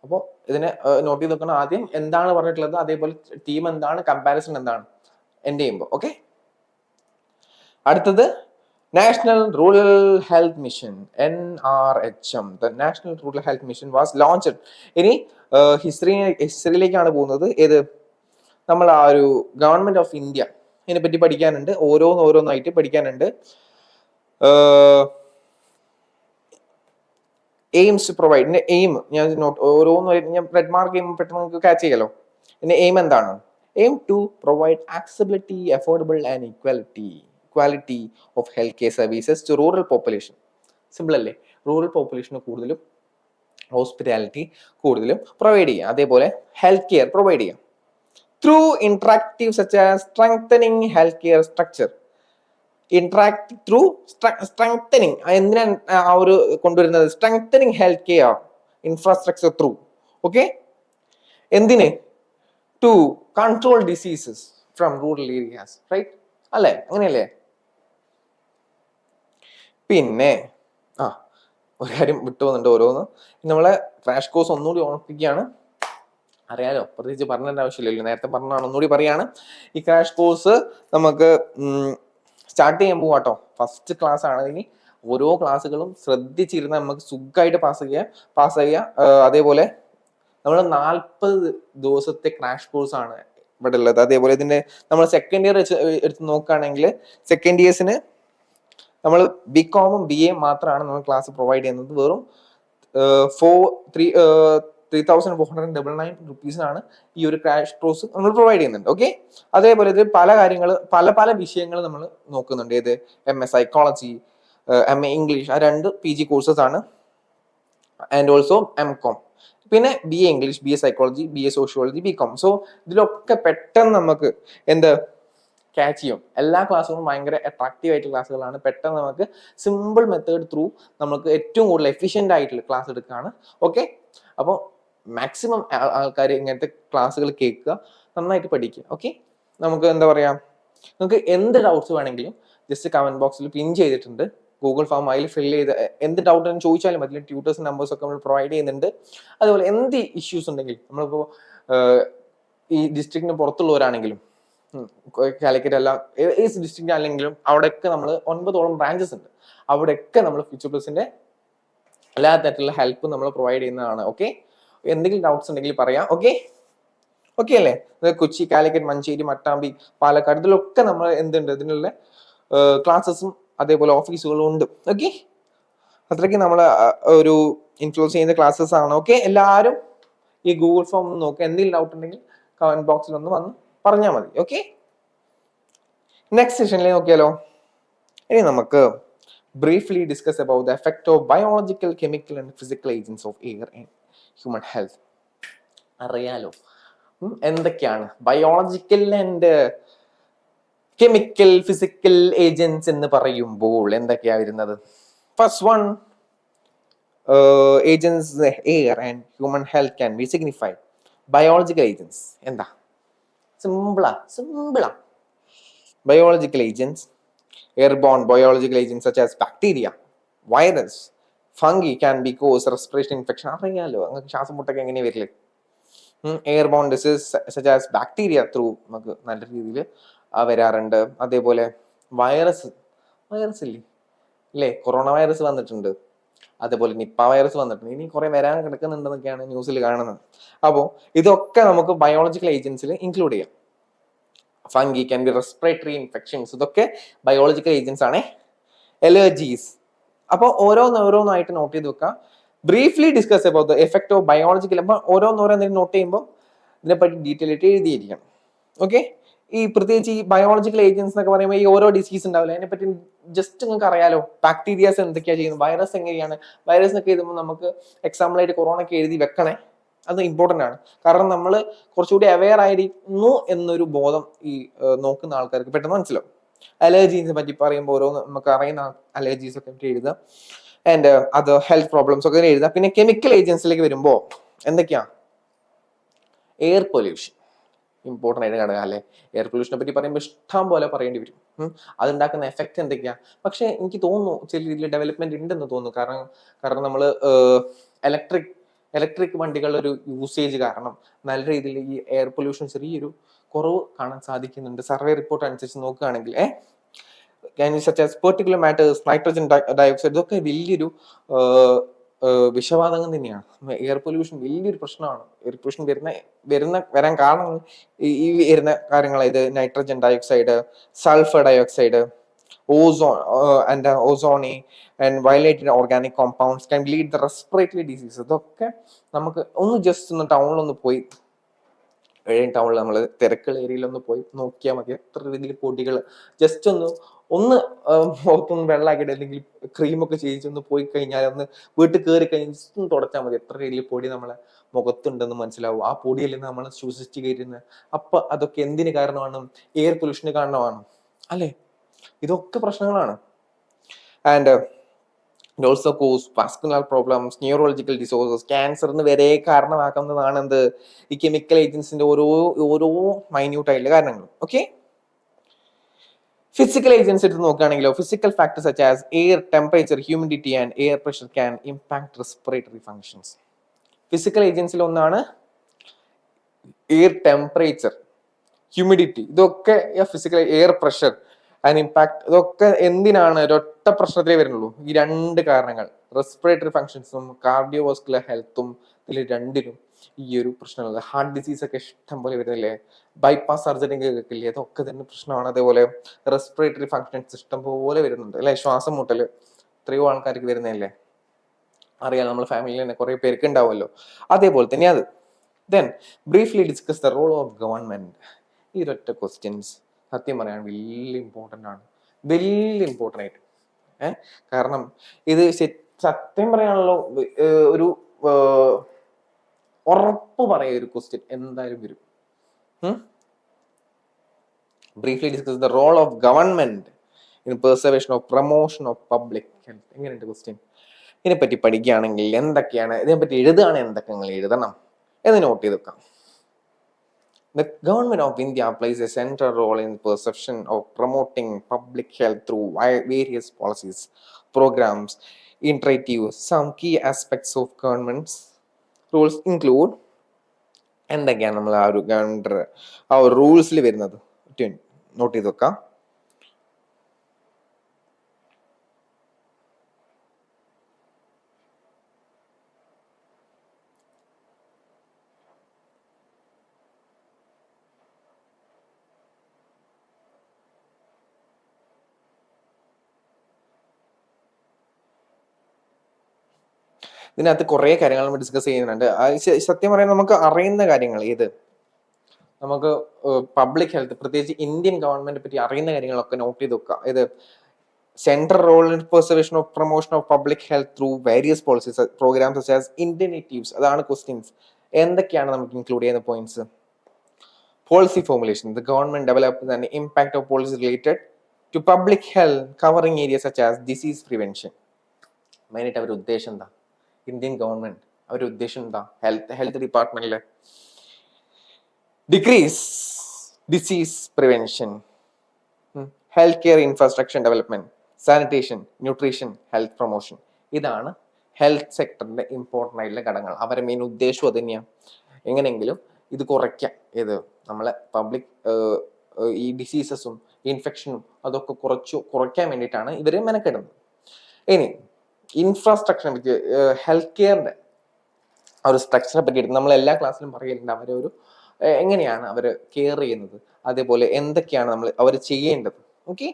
അപ്പോൾ ഇതിനെ നോട്ട് ചെയ്ത് വെക്കണം. ആദ്യം എന്താണ് പറഞ്ഞിട്ടുള്ളത്, അതേപോലെ ടീം എന്താണ്, കമ്പാരിസൺ എന്താണ് എൻഡ് ചെയ്യുമ്പോൾ. ഓക്കെ, അടുത്തത് national rural health mission, NRHM. The national rural health mission was launched. ഇനി ഹിസ്റ്ററിയിലേക്കാണ് പോകുന്നത്. ഏത്? നമ്മൾ ആ ഒരു ഗവൺമെന്റ് ഓഫ് ഇന്ത്യ ഇതിനെ പറ്റി പഠിക്കാനുണ്ട്. ഓരോന്നായിട്ട് പഠിക്കാനുണ്ട്. എയിംസ് പ്രൊവൈഡ്, എയിം ഞാൻ ഞാൻ റെഡ് മാർക്ക് ചെയ്യുമ്പോൾ പെട്ടെന്ന് നമുക്ക് ക്യാച്ച് ചെയ്യാലോ. ഇതിന്റെ എയിം എന്താണ്? Aim to provide accessibility, affordable and quality of health care services to rural population. Simple അല്ലേ? റൂറൽ പോപ്പുലേഷന് കൂടുതലും ഹോസ്പിറ്റാലിറ്റി കൂടുതലും പ്രൊവൈഡ് ചെയ്യാം. അതേപോലെ ഹെൽത്ത് കെയർ പ്രൊവൈഡ് ചെയ്യാം through interactive such as strengthening health care structure. Strengthening എന്തിനാണ് ആ ഒരു കൊണ്ടുവരുന്നത്? Strengthening health care infrastructure through. Okay, എന്തിന്? To control diseases. From rural areas, right അല്ലേ? അങ്ങനെയല്ലേ? പിന്നെ ഒരു കാര്യം വിട്ടു പോകുന്നുണ്ട് ഓരോന്ന്. നമ്മളെ ക്രാഷ് കോഴ്സ് ഒന്നുകൂടി ഓർമ്മിപ്പിക്കുകയാണ്. അറിയാലോ, പ്രത്യേകിച്ച് പറഞ്ഞതിന്റെ ആവശ്യമില്ലല്ലോ, നേരത്തെ പറഞ്ഞാണ്, ഒന്നുകൂടി പറയാണ്. ഈ ക്രാഷ് കോഴ്സ് നമുക്ക് സ്റ്റാർട്ട് ചെയ്യാൻ പോവാട്ടോ. ഫസ്റ്റ് ക്ലാസ് ആണ് ഇനി. ഓരോ ക്ലാസ്സുകളും ശ്രദ്ധിച്ചിരുന്ന നമുക്ക് സുഖമായിട്ട് പാസ് ചെയ്യാം. അതേപോലെ നമ്മൾ 40 ദിവസത്തെ ക്രാഷ് കോഴ്സ് ആണ് ഇവിടെ ഉള്ളത്. അതേപോലെ ഇതിന്റെ നമ്മൾ സെക്കൻഡ് ഇയർ എടുത്ത് നോക്കുകയാണെങ്കിൽ സെക്കൻഡ് ഇയേഴ്സിന് നമ്മൾ ബികോമും BA മാത്രമാണ് നമ്മൾ ക്ലാസ് പ്രൊവൈഡ് ചെയ്യുന്നത്. വെറും 3,499 rupees ഈ ഒരു ക്രാഷ് കോഴ്സ് നമ്മൾ പ്രൊവൈഡ് ചെയ്യുന്നുണ്ട്. ഓക്കെ, അതേപോലെ ഇത് പല വിഷയങ്ങൾ നമ്മൾ നോക്കുന്നുണ്ട്. ഏത് MA സൈക്കോളജി, MA ഇംഗ്ലീഷ്, ആ 2 PG കോഴ്സസ് ആണ്. ആൻഡ് ഓൾസോ M.Com, പിന്നെ BA English, BA psychology, BA sociology, BCom. So ഇതിലൊക്കെ പെട്ടെന്ന് നമുക്ക് ക്യാച്ച് ചെയ്യും. എല്ലാ ക്ലാസ്സുകളും ഭയങ്കര അട്രാക്റ്റീവ് ആയിട്ടുള്ള ക്ലാസ്സുകളാണ്. പെട്ടെന്ന് നമുക്ക് സിമ്പിൾ മെത്തേഡ് ത്രൂ നമുക്ക് ഏറ്റവും കൂടുതൽ എഫിഷ്യൻ്റ് ആയിട്ടുള്ള ക്ലാസ് എടുക്കുകയാണ്. ഓക്കെ, അപ്പോൾ മാക്സിമം ആൾക്കാർ ഇങ്ങനത്തെ ക്ലാസ്സുകൾ കേൾക്കുക, നന്നായിട്ട് പഠിക്കുക. ഓക്കെ, നമുക്ക് നിങ്ങൾക്ക് എന്ത് ഡൗട്ട്സ് വേണമെങ്കിലും ജസ്റ്റ് കമന്റ് ബോക്സിൽ പിൻ ചെയ്തിട്ടുണ്ട്, ഗൂഗിൾ ഫോം, അതിൽ ഫിൽ ചെയ്ത് എന്ത് ഡൗട്ട് ചോദിച്ചാലും അതിൽ ട്യൂട്ടേഴ്സ് നമ്പേഴ്സ് ഒക്കെ നമ്മൾ പ്രൊവൈഡ് ചെയ്യുന്നുണ്ട്. അതുപോലെ എന്ത് ഇഷ്യൂസ് ഉണ്ടെങ്കിൽ നമ്മളിപ്പോൾ ഈ ഡിസ്ട്രിക്റ്റിന് പുറത്തുള്ളവരാണെങ്കിലും കാലിക്കറ്റ് അല്ല ഏത് ഡിസ്ട്രിക്റ്റ് ആണെങ്കിലും അവിടെയൊക്കെ നമ്മൾ 9ഓളം ബ്രാഞ്ചസ് ഉണ്ട്. അവിടെയൊക്കെ നമ്മൾ ഫ്യൂച്ചർ പ്ലസിന്റെ എല്ലാ തരത്തിലുള്ള ഹെൽപ്പ് നമ്മൾ പ്രൊവൈഡ് ചെയ്യുന്നതാണ്. ഓക്കെ, എന്തെങ്കിലും ഡൗട്ട്സ് ഉണ്ടെങ്കിൽ പറയാം. ഓക്കെ അല്ലേ? കൊച്ചി, കാലിക്കറ്റ്, മഞ്ചേരി, മട്ടാമ്പി, പാലക്കാട്, ഇതിലൊക്കെ നമ്മൾ ഇതിനുള്ള ക്ലാസ്സസും അതേപോലെ ഓഫീസുകളും ഉണ്ട്. ഓക്കെ, അത്രയ്ക്ക് നമ്മൾ ഒരു ഇൻഫ്ലുവൻസ് ചെയ്യുന്ന ക്ലാസ്സസ് ആണ്. ഓക്കെ, എല്ലാവരും ഈ ഗൂഗിൾ ഫോം നോക്കുക. എന്തെങ്കിലും ഡൗട്ട് ഉണ്ടെങ്കിൽ കമന്റ് ബോക്സിൽ ഒന്ന് വന്ന് പറഞ്ഞാൽ മതി. ഓക്കെ, നെക്സ്റ്റ് സെഷനിലേക്ക് നോക്കിയാലോ. ഇനി നമുക്ക് briefly discuss about the effect of biological, chemical and physical agents of air and human health. അറിയാലോ എന്തൊക്കെയാണ് biological and chemical, physical agents എന്ന് പറയുമ്പോൾ എന്തൊക്കെയാ വരുന്നത്? First one, agents air and human health can be signified. Biological agents എന്താ? സിമ്പിളാ. Biological agents, airborne biological agents such as bacteria, virus, fungi can be cause respiratory infection. അറിയാലോ, നിങ്ങൾക്ക് ശ്വാസം മുട്ടൊക്കെ എങ്ങനെ വരില്ലേ? Airborne disease such as bacteria through നമുക്ക് നല്ല രീതിയിൽ വരാറുണ്ട്. അതേപോലെ വൈറസ് ഇല്ലേ, കൊറോണ വൈറസ് വന്നിട്ടുണ്ട്, അതേപോലെ നിപ്പ വൈറസ് വന്നിട്ടുണ്ട്, ഇനി കുറെ വരാൻ കിടക്കുന്നുണ്ടെന്നൊക്കെയാണ് ന്യൂസിൽ കാണുന്നത്. അപ്പോൾ ഇതൊക്കെ നമുക്ക് ബയോളജിക്കൽ ഏജൻസിൽ ഇൻക്ലൂഡ് ചെയ്യാം. Fungi can be respiratory infections, ഇതൊക്കെ ബയോളജിക്കൽ ഏജൻസ് ആണ്. അലർജീസ്, അപ്പോൾ ഓരോന്നായിട്ട് നോട്ട് ചെയ്ത് വെക്കുക. Briefly discuss about the effect of biological. അപ്പോൾ ഓരോന്നോരോന്നും നോട്ട് ചെയ്യുമ്പോൾ ഇതിനെപ്പറ്റി ഡീറ്റെയിൽ ആയിട്ട് എഴുതിയിരിക്കണം. ഓക്കെ, ഈ പ്രത്യേകിച്ച് ഈ ബയോളജിക്കൽ ഏജൻസ് എന്നൊക്കെ പറയുമ്പോൾ ഈ ഓരോ ഡിസീസ് ഉണ്ടാവില്ല, അതിനെപ്പറ്റി ജസ്റ്റ് നിങ്ങൾക്ക് അറിയാലോ. ബാക്ടീരിയാസ് എന്തൊക്കെയാണ് ചെയ്യുന്നത്, വൈറസ് എങ്ങനെയാണ്, വൈറസ് എന്നൊക്കെ എഴുതുമ്പോൾ നമുക്ക് എക്സാമ്പിളായിട്ട് കൊറോണ ഒക്കെ എഴുതി വെക്കണേ, അത് ഇമ്പോർട്ടൻ്റ് ആണ്. കാരണം നമ്മൾ കുറച്ചുകൂടി അവെയർ ആയിരിക്കുന്നു എന്നൊരു ബോധം ഈ നോക്കുന്ന ആൾക്കാർക്ക് പെട്ടെന്ന് മനസ്സിലാവും. അലർജീസിനെ പറ്റി പറയുമ്പോൾ ഓരോ നമുക്ക് അറിയുന്ന അലർജീസ് ഒക്കെ പറ്റി എഴുതുക, ആൻഡ് അത് ഹെൽത്ത് പ്രോബ്ലംസ് ഒക്കെ എഴുതുക. പിന്നെ കെമിക്കൽ ഏജൻസിലേക്ക് വരുമ്പോൾ എന്തൊക്കെയാ? എയർ പൊല്യൂഷൻ ഇമ്പോർട്ടൻ്റ് ആയിട്ട് കാണുക അല്ലേ. എയർ പൊല്യൂഷനെ പറ്റി പറയുമ്പോൾ ഇഷ്ടം പോലെ പറയേണ്ടി വരും. അതുണ്ടാക്കുന്ന എഫക്റ്റ് എന്തൊക്കെയാ? പക്ഷെ എനിക്ക് തോന്നുന്നു ചില രീതിയിൽ ഡെവലപ്മെന്റ് ഉണ്ടെന്ന് തോന്നുന്നു. കാരണം നമ്മൾ ഇലക്ട്രിക് വണ്ടികളുടെ ഒരു യൂസേജ് കാരണം നല്ല രീതിയിൽ ഈ എയർ പൊല്യൂഷൻ ചെറിയൊരു കുറവ് കാണാൻ സാധിക്കുന്നുണ്ട്. സർവേ റിപ്പോർട്ട് അനുസരിച്ച് നോക്കുകയാണെങ്കിൽ പെർട്ടിക്കുലർ മാറ്റേഴ്സ്, നൈട്രജൻ ഡയോക്സൈഡ്, ഇതൊക്കെ വലിയൊരു വിഷവാതകം തന്നെയാണ്. എയർ പൊല്യൂഷൻ വലിയൊരു പ്രശ്നമാണ്. എയർ പൊല്യൂഷൻ വരാൻ കാരണം ഈ വരുന്ന കാര്യങ്ങൾ, ഇത് nitrogen dioxide, sulphur dioxide, ozone and violated organic compounds can lead the respiratory diseases. ഇതൊക്കെ നമുക്ക് ഒന്ന് ജസ്റ്റ് ഒന്ന് ടൗണിലൊന്ന് പോയി, ടൗണിൽ നമ്മൾ തിരക്കുള്ള ഏരിയയിലൊന്ന് പോയി നോക്കിയാൽ മതി. എത്ര രീതിയിൽ പൊടികൾ ജസ്റ്റ് ഒന്ന് മുഖത്തൊന്ന് വെള്ളമാക്കിയിട്ട് അല്ലെങ്കിൽ ക്രീമൊക്കെ ചെയ്യിച്ചൊന്ന് പോയി കഴിഞ്ഞാൽ, ഒന്ന് വീട്ടിൽ കയറി കഴിഞ്ഞാൽ ജസ്റ്റ് ഒന്ന് തുടച്ചാൽ മതി. എത്ര രീതിയിൽ പൊടി നമ്മളെ മുഖത്തുണ്ടെന്ന് മനസ്സിലാവും. ആ പൊടിയിൽ നിന്ന് നമ്മൾ ശ്വസിച്ച് കയറ്റുന്നത്. അപ്പൊ അതൊക്കെ എന്തിന് കാരണമാണ്? എയർ പൊല്യൂഷന് കാരണമാണ് അല്ലേ? ഇതൊക്കെ പ്രശ്നങ്ങളാണ്. And It also cause vascular problems, neurological disorders, cancer എന്ന് വരെ കാരണമാക്കുന്നതാണ് എന്ത് ഈ കെമിക്കൽ ഏജൻസിന്റെ ഓരോ മൈന്യൂട്ട് ആയിട്ടുള്ള കാരണങ്ങൾ. ഓക്കെ, ഫിസിക്കൽ ഏജൻസ് എടുത്ത് നോക്കുകയാണെങ്കിലോ physical factors such as air temperature, humidity and air pressure can impact respiratory functions. Physical ഏജൻസിൽ ഒന്നാണ് എയർ ടെമ്പറേച്ചർ, ഹ്യൂമിഡിറ്റി, ഇതൊക്കെ physical air pressure and impact, ഇതൊക്കെ എന്തിനാണ് ഒരൊറ്റ പ്രശ്നത്തിലേ വരുന്നുള്ളൂ. ഈ രണ്ട് കാരണങ്ങൾ റെസ്പിറേറ്ററി ഫങ്ഷൻസും കാർഡിയോവാസ്കുലർ ഹെൽത്തും ഇതിൽ രണ്ടിലും ഈ ഒരു പ്രശ്നമുള്ളത്. ഹാർട്ട് ഡിസീസ് ഒക്കെ ഇഷ്ടം പോലെ വരുന്നില്ലേ, ബൈപ്പാസ് സർജറി കേൾക്കില്ലേ, അതൊക്കെ തന്നെ പ്രശ്നമാണ്. അതേപോലെ റെസ്പിറേറ്ററി ഫങ്ഷൻസ് ഇഷ്ടം പോലെ വരുന്നുണ്ട് അല്ലെ, ശ്വാസം മുട്ടല് എത്രയോ ആൾക്കാർക്ക് വരുന്നതല്ലേ, അറിയാം, നമ്മുടെ ഫാമിലിയിൽ തന്നെ കുറെ പേർക്ക് ഉണ്ടാവുമല്ലോ. അതേപോലെ തന്നെ അത്. Then briefly discuss the role of government. ഈ ഒരൊറ്റ ക്വസ്റ്റ്യൻസ് സത്യം പറയാൻ വലിയ ഇമ്പോർട്ടൻ്റ് ആണ്, വലിയ ഇമ്പോർട്ടൻ്റ് ആയിട്ട്. കാരണം ഇത് സത്യം പറയാനുള്ള ഒരു ഉറപ്പ് പറയാ ഒരു ക്വസ്റ്റ്യൻ എന്തായാലും വരും. Briefly discuss the role of government in preservation of promotion of public health. എങ്ങനെയുണ്ട് ക്വസ്റ്റ്യൻ? ഇതിനെപ്പറ്റി പഠിക്കുകയാണെങ്കിൽ എന്തൊക്കെയാണ്, ഇതിനെപ്പറ്റി എഴുതുകയാണെങ്കിൽ എന്തൊക്കെ നിങ്ങൾ എഴുതണം എന്ന് നോട്ട് ചെയ്ത് വെക്കാം. The government of India plays a central role in perception of promoting public health through various policies, programs, initiatives. Some key aspects of government's rules include എന്തൊക്കെയാണ് നമ്മൾ ആ ഒരു ഗവൺമെന്റ് ആ ഒരു റൂൾസിൽ വരുന്നത് നോട്ട് ചെയ്ത് വെക്കാം. ഇതിനകത്ത് കുറെ കാര്യങ്ങൾ നമ്മൾ ഡിസ്കസ് ചെയ്യുന്നുണ്ട്. സത്യം പറയാൻ നമുക്ക് അറിയുന്ന കാര്യങ്ങൾ ഏത്, നമുക്ക് പബ്ലിക് ഹെൽത്ത് പ്രത്യേകിച്ച് ഇന്ത്യൻ ഗവൺമെന്റിനെ പറ്റി അറിയുന്ന കാര്യങ്ങളൊക്കെ നോട്ട് ചെയ്ത് വെക്കുക. ഇത് central role in preservation of promotion of public health through various policies programmes such as initiatives. അതാണ് ക്വസ്റ്റ്യൻസ്. എന്തൊക്കെയാണ് നമുക്ക് ഇൻക്ലൂഡ് ചെയ്യുന്ന points? Policy formulation. The government develop and impact of policy related to public health covering areas such as disease prevention. മെയിനായിട്ട് അവരുടെ ഉദ്ദേശം എന്താ? Indian government അവരുടെ ഉദ്ദേശം എന്താ? ഹെൽത്ത് ഡിപ്പാർട്ട്മെന്റിലെ decrease disease prevention, health care infrastructure development, sanitation, nutrition, health promotion. ഇതാണ് health സെക്ടറിന്റെ important ആയിട്ടുള്ള ഘടകങ്ങൾ. അവരുടെ മെയിൻ ഉദ്ദേശം അത് തന്നെയാണ്. എങ്ങനെയെങ്കിലും ഇത് കുറയ്ക്കാം, ഏത് നമ്മളെ പബ്ലിക് ഈ ഡിസീസസും ഇൻഫെക്ഷനും അതൊക്കെ കുറയ്ക്കാൻ വേണ്ടിയിട്ടാണ് ഇവർ മെനക്കെടുന്നത്. ഇനി ഇൻഫ്രാസ്ട്രക്ചറിനെ പറ്റി, ഹെൽത്ത് കെയറിന്റെ ആ ഒരു സ്ട്രക്ചറിനെ പറ്റി എടുത്ത് നമ്മൾ എല്ലാ ക്ലാസ്സിലും പറയലുണ്ട്. അവരെ ഒരു എങ്ങനെയാണ് അവർ കെയർ ചെയ്യുന്നത്, അതേപോലെ എന്തൊക്കെയാണ് അവർ ചെയ്യേണ്ടത്. Okay,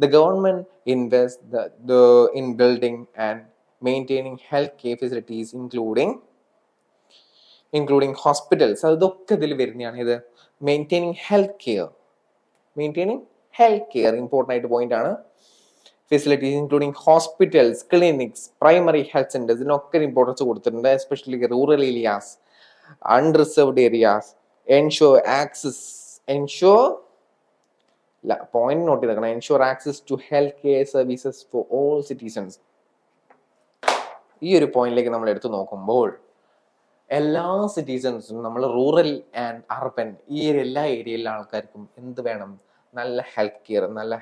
the government invest in building and maintaining health care facilities including hospitals. അതൊക്കെ ഇതിൽ വരുന്നതാണ്. ഇത് മെയിൻറ്റെയിനിങ് ഹെൽത്ത് കെയർ ഇമ്പോർട്ടൻ്റ് ആയിട്ട് പോയിന്റ് ആണ്. Facilities including hospitals, clinics, primary health centres, ഇതിനൊക്കെ ഇമ്പോർട്ടൻസ് കൊടുത്തിട്ടുണ്ട്. Especially rural areas, unreserved areas. Point note ചെയ്തേക്കണം. Ensure access to health care services for all citizens. ഈ ഒരു പോയിന്റിലേക്ക് നമ്മൾ എടുത്തു നോക്കുമ്പോൾ എല്ലാ സിറ്റിസൺസും, നമ്മൾ റൂറൽ ആൻഡ് അർബൻ ഈ എല്ലാ ഏരിയയിലെ ആൾക്കാർക്കും എന്ത് വേണം? നല്ല ഹെൽത്ത് കെയർ, നല്ല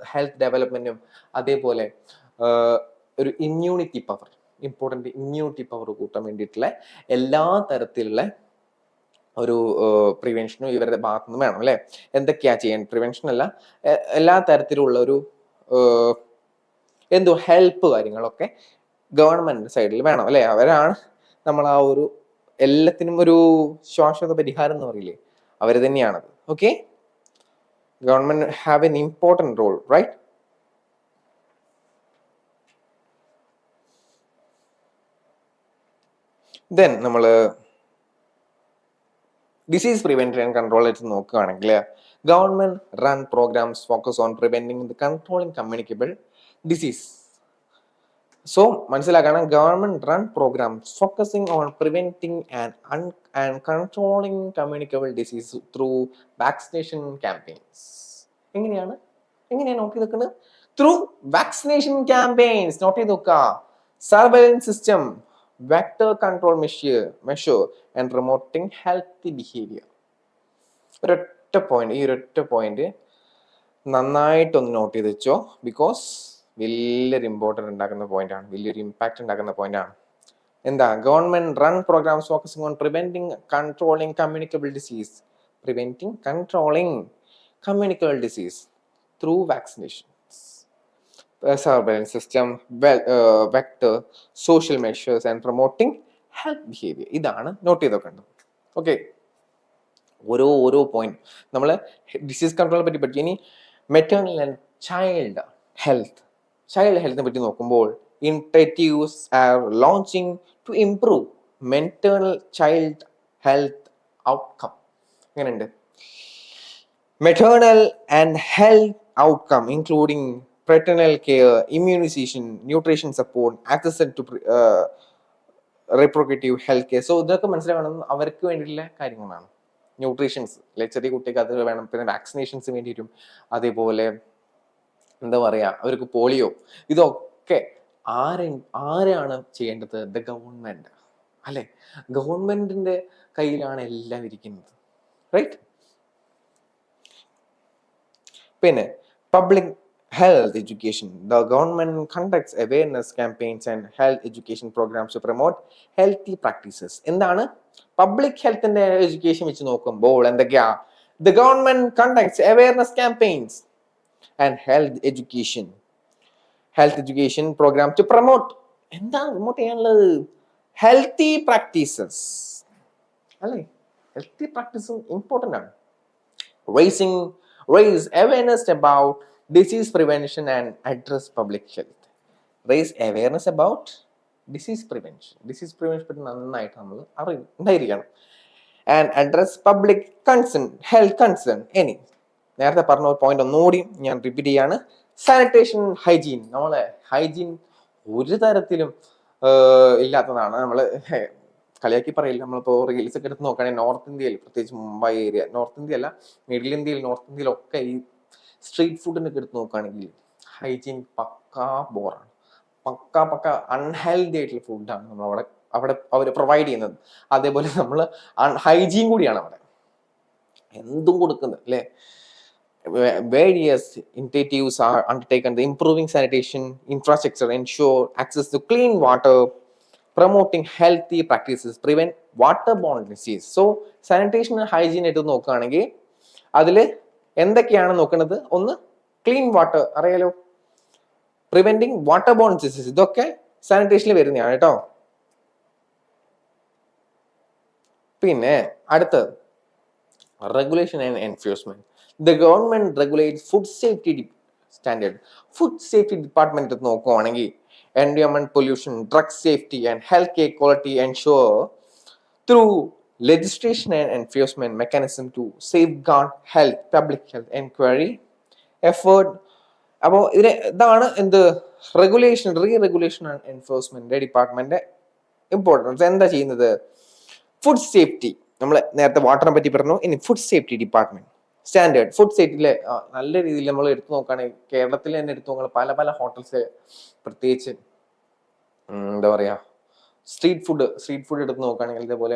ഹെൽത്ത് ഡെവലപ്മെന്റും അതേപോലെ ഒരു immunity power, important immunity power കൂട്ടാൻ വേണ്ടിയിട്ടുള്ള എല്ലാ തരത്തിലുള്ള ഒരു പ്രിവെൻഷനും ഇവരുടെ ഭാഗത്തു നിന്ന് വേണം അല്ലെ. എന്തൊക്കെയാ ചെയ്യാൻ? പ്രിവെൻഷൻ അല്ല, എല്ലാ തരത്തിലുള്ള ഒരു ഹെൽപ്പ് കാര്യങ്ങളൊക്കെ ഗവൺമെന്റ് സൈഡിൽ വേണം അല്ലെ. അവരാണ് നമ്മൾ ആ ഒരു എല്ലാത്തിനും ഒരു ശാശ്വത പരിഹാരം എന്ന് പറയില്ലേ, അവർ തന്നെയാണത്. Okay, government have an important role, right? Then നമ്മൾ ഡിസീസ് പ്രിവെൻഷൻ ആൻഡ് കൺട്രോൾ എടുത്ത് നോക്കുകയാണെങ്കിൽ government run programmes focus on preventing the controlling communicable disease. So മനസ്സിലാക്കണം, government run programmes focusing on preventing and controlling communicable disease through vaccination campaigns. എങ്ങനെയാണ് നോക്കി നിൽക്കുന്നത്? Through vaccination campaigns. Note ചെയ്ത് നോക്കുക. Surveillance system, vector control measure and promoting healthy behaviour. ഒരൊറ്റ point, ഈ ഒരൊറ്റ point നന്നായിട്ടൊന്ന് നോട്ട് ചെയ്ത് വെച്ചോ. ബിക്കോസ് വലിയൊരു ഇമ്പോർട്ടൻ്റ് ഉണ്ടാക്കുന്ന പോയിന്റ് ആണ്, വലിയൊരു ഇമ്പാക്ട് ഉണ്ടാക്കുന്ന പോയിന്റ് ആണ്. എന്താ? Government run programs focusing on preventing controlling communicable disease. Preventing controlling communicable disease through vaccination, surveillance system, vector, social measures and promoting health behaviour. ഇതാണ് നോട്ട് ചെയ്ത് വെക്കേണ്ടത്. ഓക്കെ, ഓരോ പോയിന്റ് നമ്മൾ ഡിസീസ് കൺട്രോളിനെ പറ്റി പഠിക്കും. ഇനി മെറ്റേണൽ ആൻഡ് ചൈൽഡ് ഹെൽത്തിനെ പറ്റി നോക്കുമ്പോൾ initiatives are launching to improve maternal child health outcome. എങ്ങനെയുണ്ട്? Maternal and health outcome including paternal care, immunization, nutrition support, access to reproductive health care. So ഇതൊക്കെ മനസ്സിലാക്കണം, അവർക്ക് വേണ്ടിയിട്ടുള്ള കാര്യങ്ങളാണ്. ന്യൂട്രീഷൻസ്, ചെറിയ കുട്ടിക്ക് അത് വേണം. പിന്നെ വാക്സിനേഷൻസ് വേണ്ടിയിട്ടും, അതേപോലെ എന്താ പറയുക, അവർക്ക് പോളിയോ, ഇതൊക്കെ ആരാണ് ചെയ്യേണ്ടത്? ദ ഗവൺമെന്റ്, അല്ലെ? ഗവൺമെന്റിന്റെ കയ്യിലാണ് എല്ലാം ഇരിക്കുന്നത്, റൈറ്റ്? പിന്നെ public health education. The government conducts awareness campaigns and health education programs to promote healthy practices. എന്താണ്? പബ്ലിക് ഹെൽത്തിന്റെ എഡ്യൂക്കേഷൻ വെച്ച് നോക്കുമ്പോൾ എന്തൊക്കെയാ? The government conducts awareness campaigns and health education program to promote. എന്താണ് പ്രൊമോട്ട് ചെയ്യാനുള്ളത്? Healthy practices, അല്ലേ? Healthy പ്രാക്ടീസും important ആണ്. Raise awareness about disease prevention and address public health. Raise awareness about disease prevention പറ്റി നന്നായിട്ട് നമ്മൾ ഉണ്ടായിരിക്കണം. And address public concern, health concern. ഇനി നേരത്തെ പറഞ്ഞ ഒരു പോയിന്റ് ഒന്നുകൂടി ഞാൻ റിപ്പീറ്റ് ചെയ്യാണ്. Sanitation, hygiene. നമ്മളെ ഹൈജീൻ ഒരു തരത്തിലും ഇല്ലാത്തതാണ്. നമ്മള് കളിയാക്കി പറയില്ല, നമ്മളിപ്പോൾ റീൽസ് ഒക്കെ എടുത്ത് നോക്കുകയാണെങ്കിൽ നോർത്ത് ഇന്ത്യയിൽ, പ്രത്യേകിച്ച് മുംബൈ ഏരിയ, നോർത്ത് ഇന്ത്യ അല്ല, മിഡിൽ ഇന്ത്യയിൽ, നോർത്ത് ഇന്ത്യയിലൊക്കെ ഈ സ്ട്രീറ്റ് ഫുഡിനൊക്കെ എടുത്ത് നോക്കുകയാണെങ്കിൽ ഹൈജീൻ പക്കാ ബോറാണ്. പക്ക അൺഹെൽത്തി ആയിട്ടുള്ള ഫുഡാണ് നമ്മൾ അവിടെ അവർ പ്രൊവൈഡ് ചെയ്യുന്നത്. അതേപോലെ നമ്മൾ ഹൈജീൻ കൂടിയാണ് അവിടെ എന്തും കൊടുക്കുന്നത്, അല്ലേ? Various initiatives are undertaken to improving sanitation infrastructure, ensure access to clean water, promoting healthy practices, prevent waterborne disease. So sanitation and hygiene എടുത്ത് നോക്കുകയാണെങ്കിൽ അതിൽ എന്തൊക്കെയാണ് നോക്കുന്നത്? ഒന്ന്, ക്ലീൻ വാട്ടർ, അറിയാലോ, പ്രിവെന്റിങ് വാട്ടർബോൺ ഡിസീസ്, ഇതൊക്കെ സാനിറ്റേഷനിൽ വരുന്നതാണ് കേട്ടോ. പിന്നെ അടുത്ത് regulation and enforcement. The government regulate food safety standard. Food safety department നോക്കുകയാണെങ്കിൽ environment pollution, drug safety and health care quality ensure through legislation and enforcement mechanism to safeguard health, public health, enquiry effort. അപ്പോൾ ഇതാണ് എന്ത്? Regulation, reregulation and enforcement department importance. എന്താ ചെയ്യുന്നത്? Food safety, നമ്മൾ നേരത്തെ വാട്ടറിനെ പറ്റി പറഞ്ഞു. ഇനി food safety department standard. Food സേഫ്റ്റിയിലെ നല്ല രീതിയിൽ നമ്മൾ എടുത്തു നോക്കുകയാണെങ്കിൽ കേരളത്തിൽ തന്നെ എടുത്തു നോക്കുകയാണെങ്കിൽ പല ഹോട്ടൽസ്, പ്രത്യേകിച്ച് എന്താ പറയാ, സ്ട്രീറ്റ് ഫുഡ് എടുത്ത് നോക്കുകയാണെങ്കിൽ, ഇതേപോലെ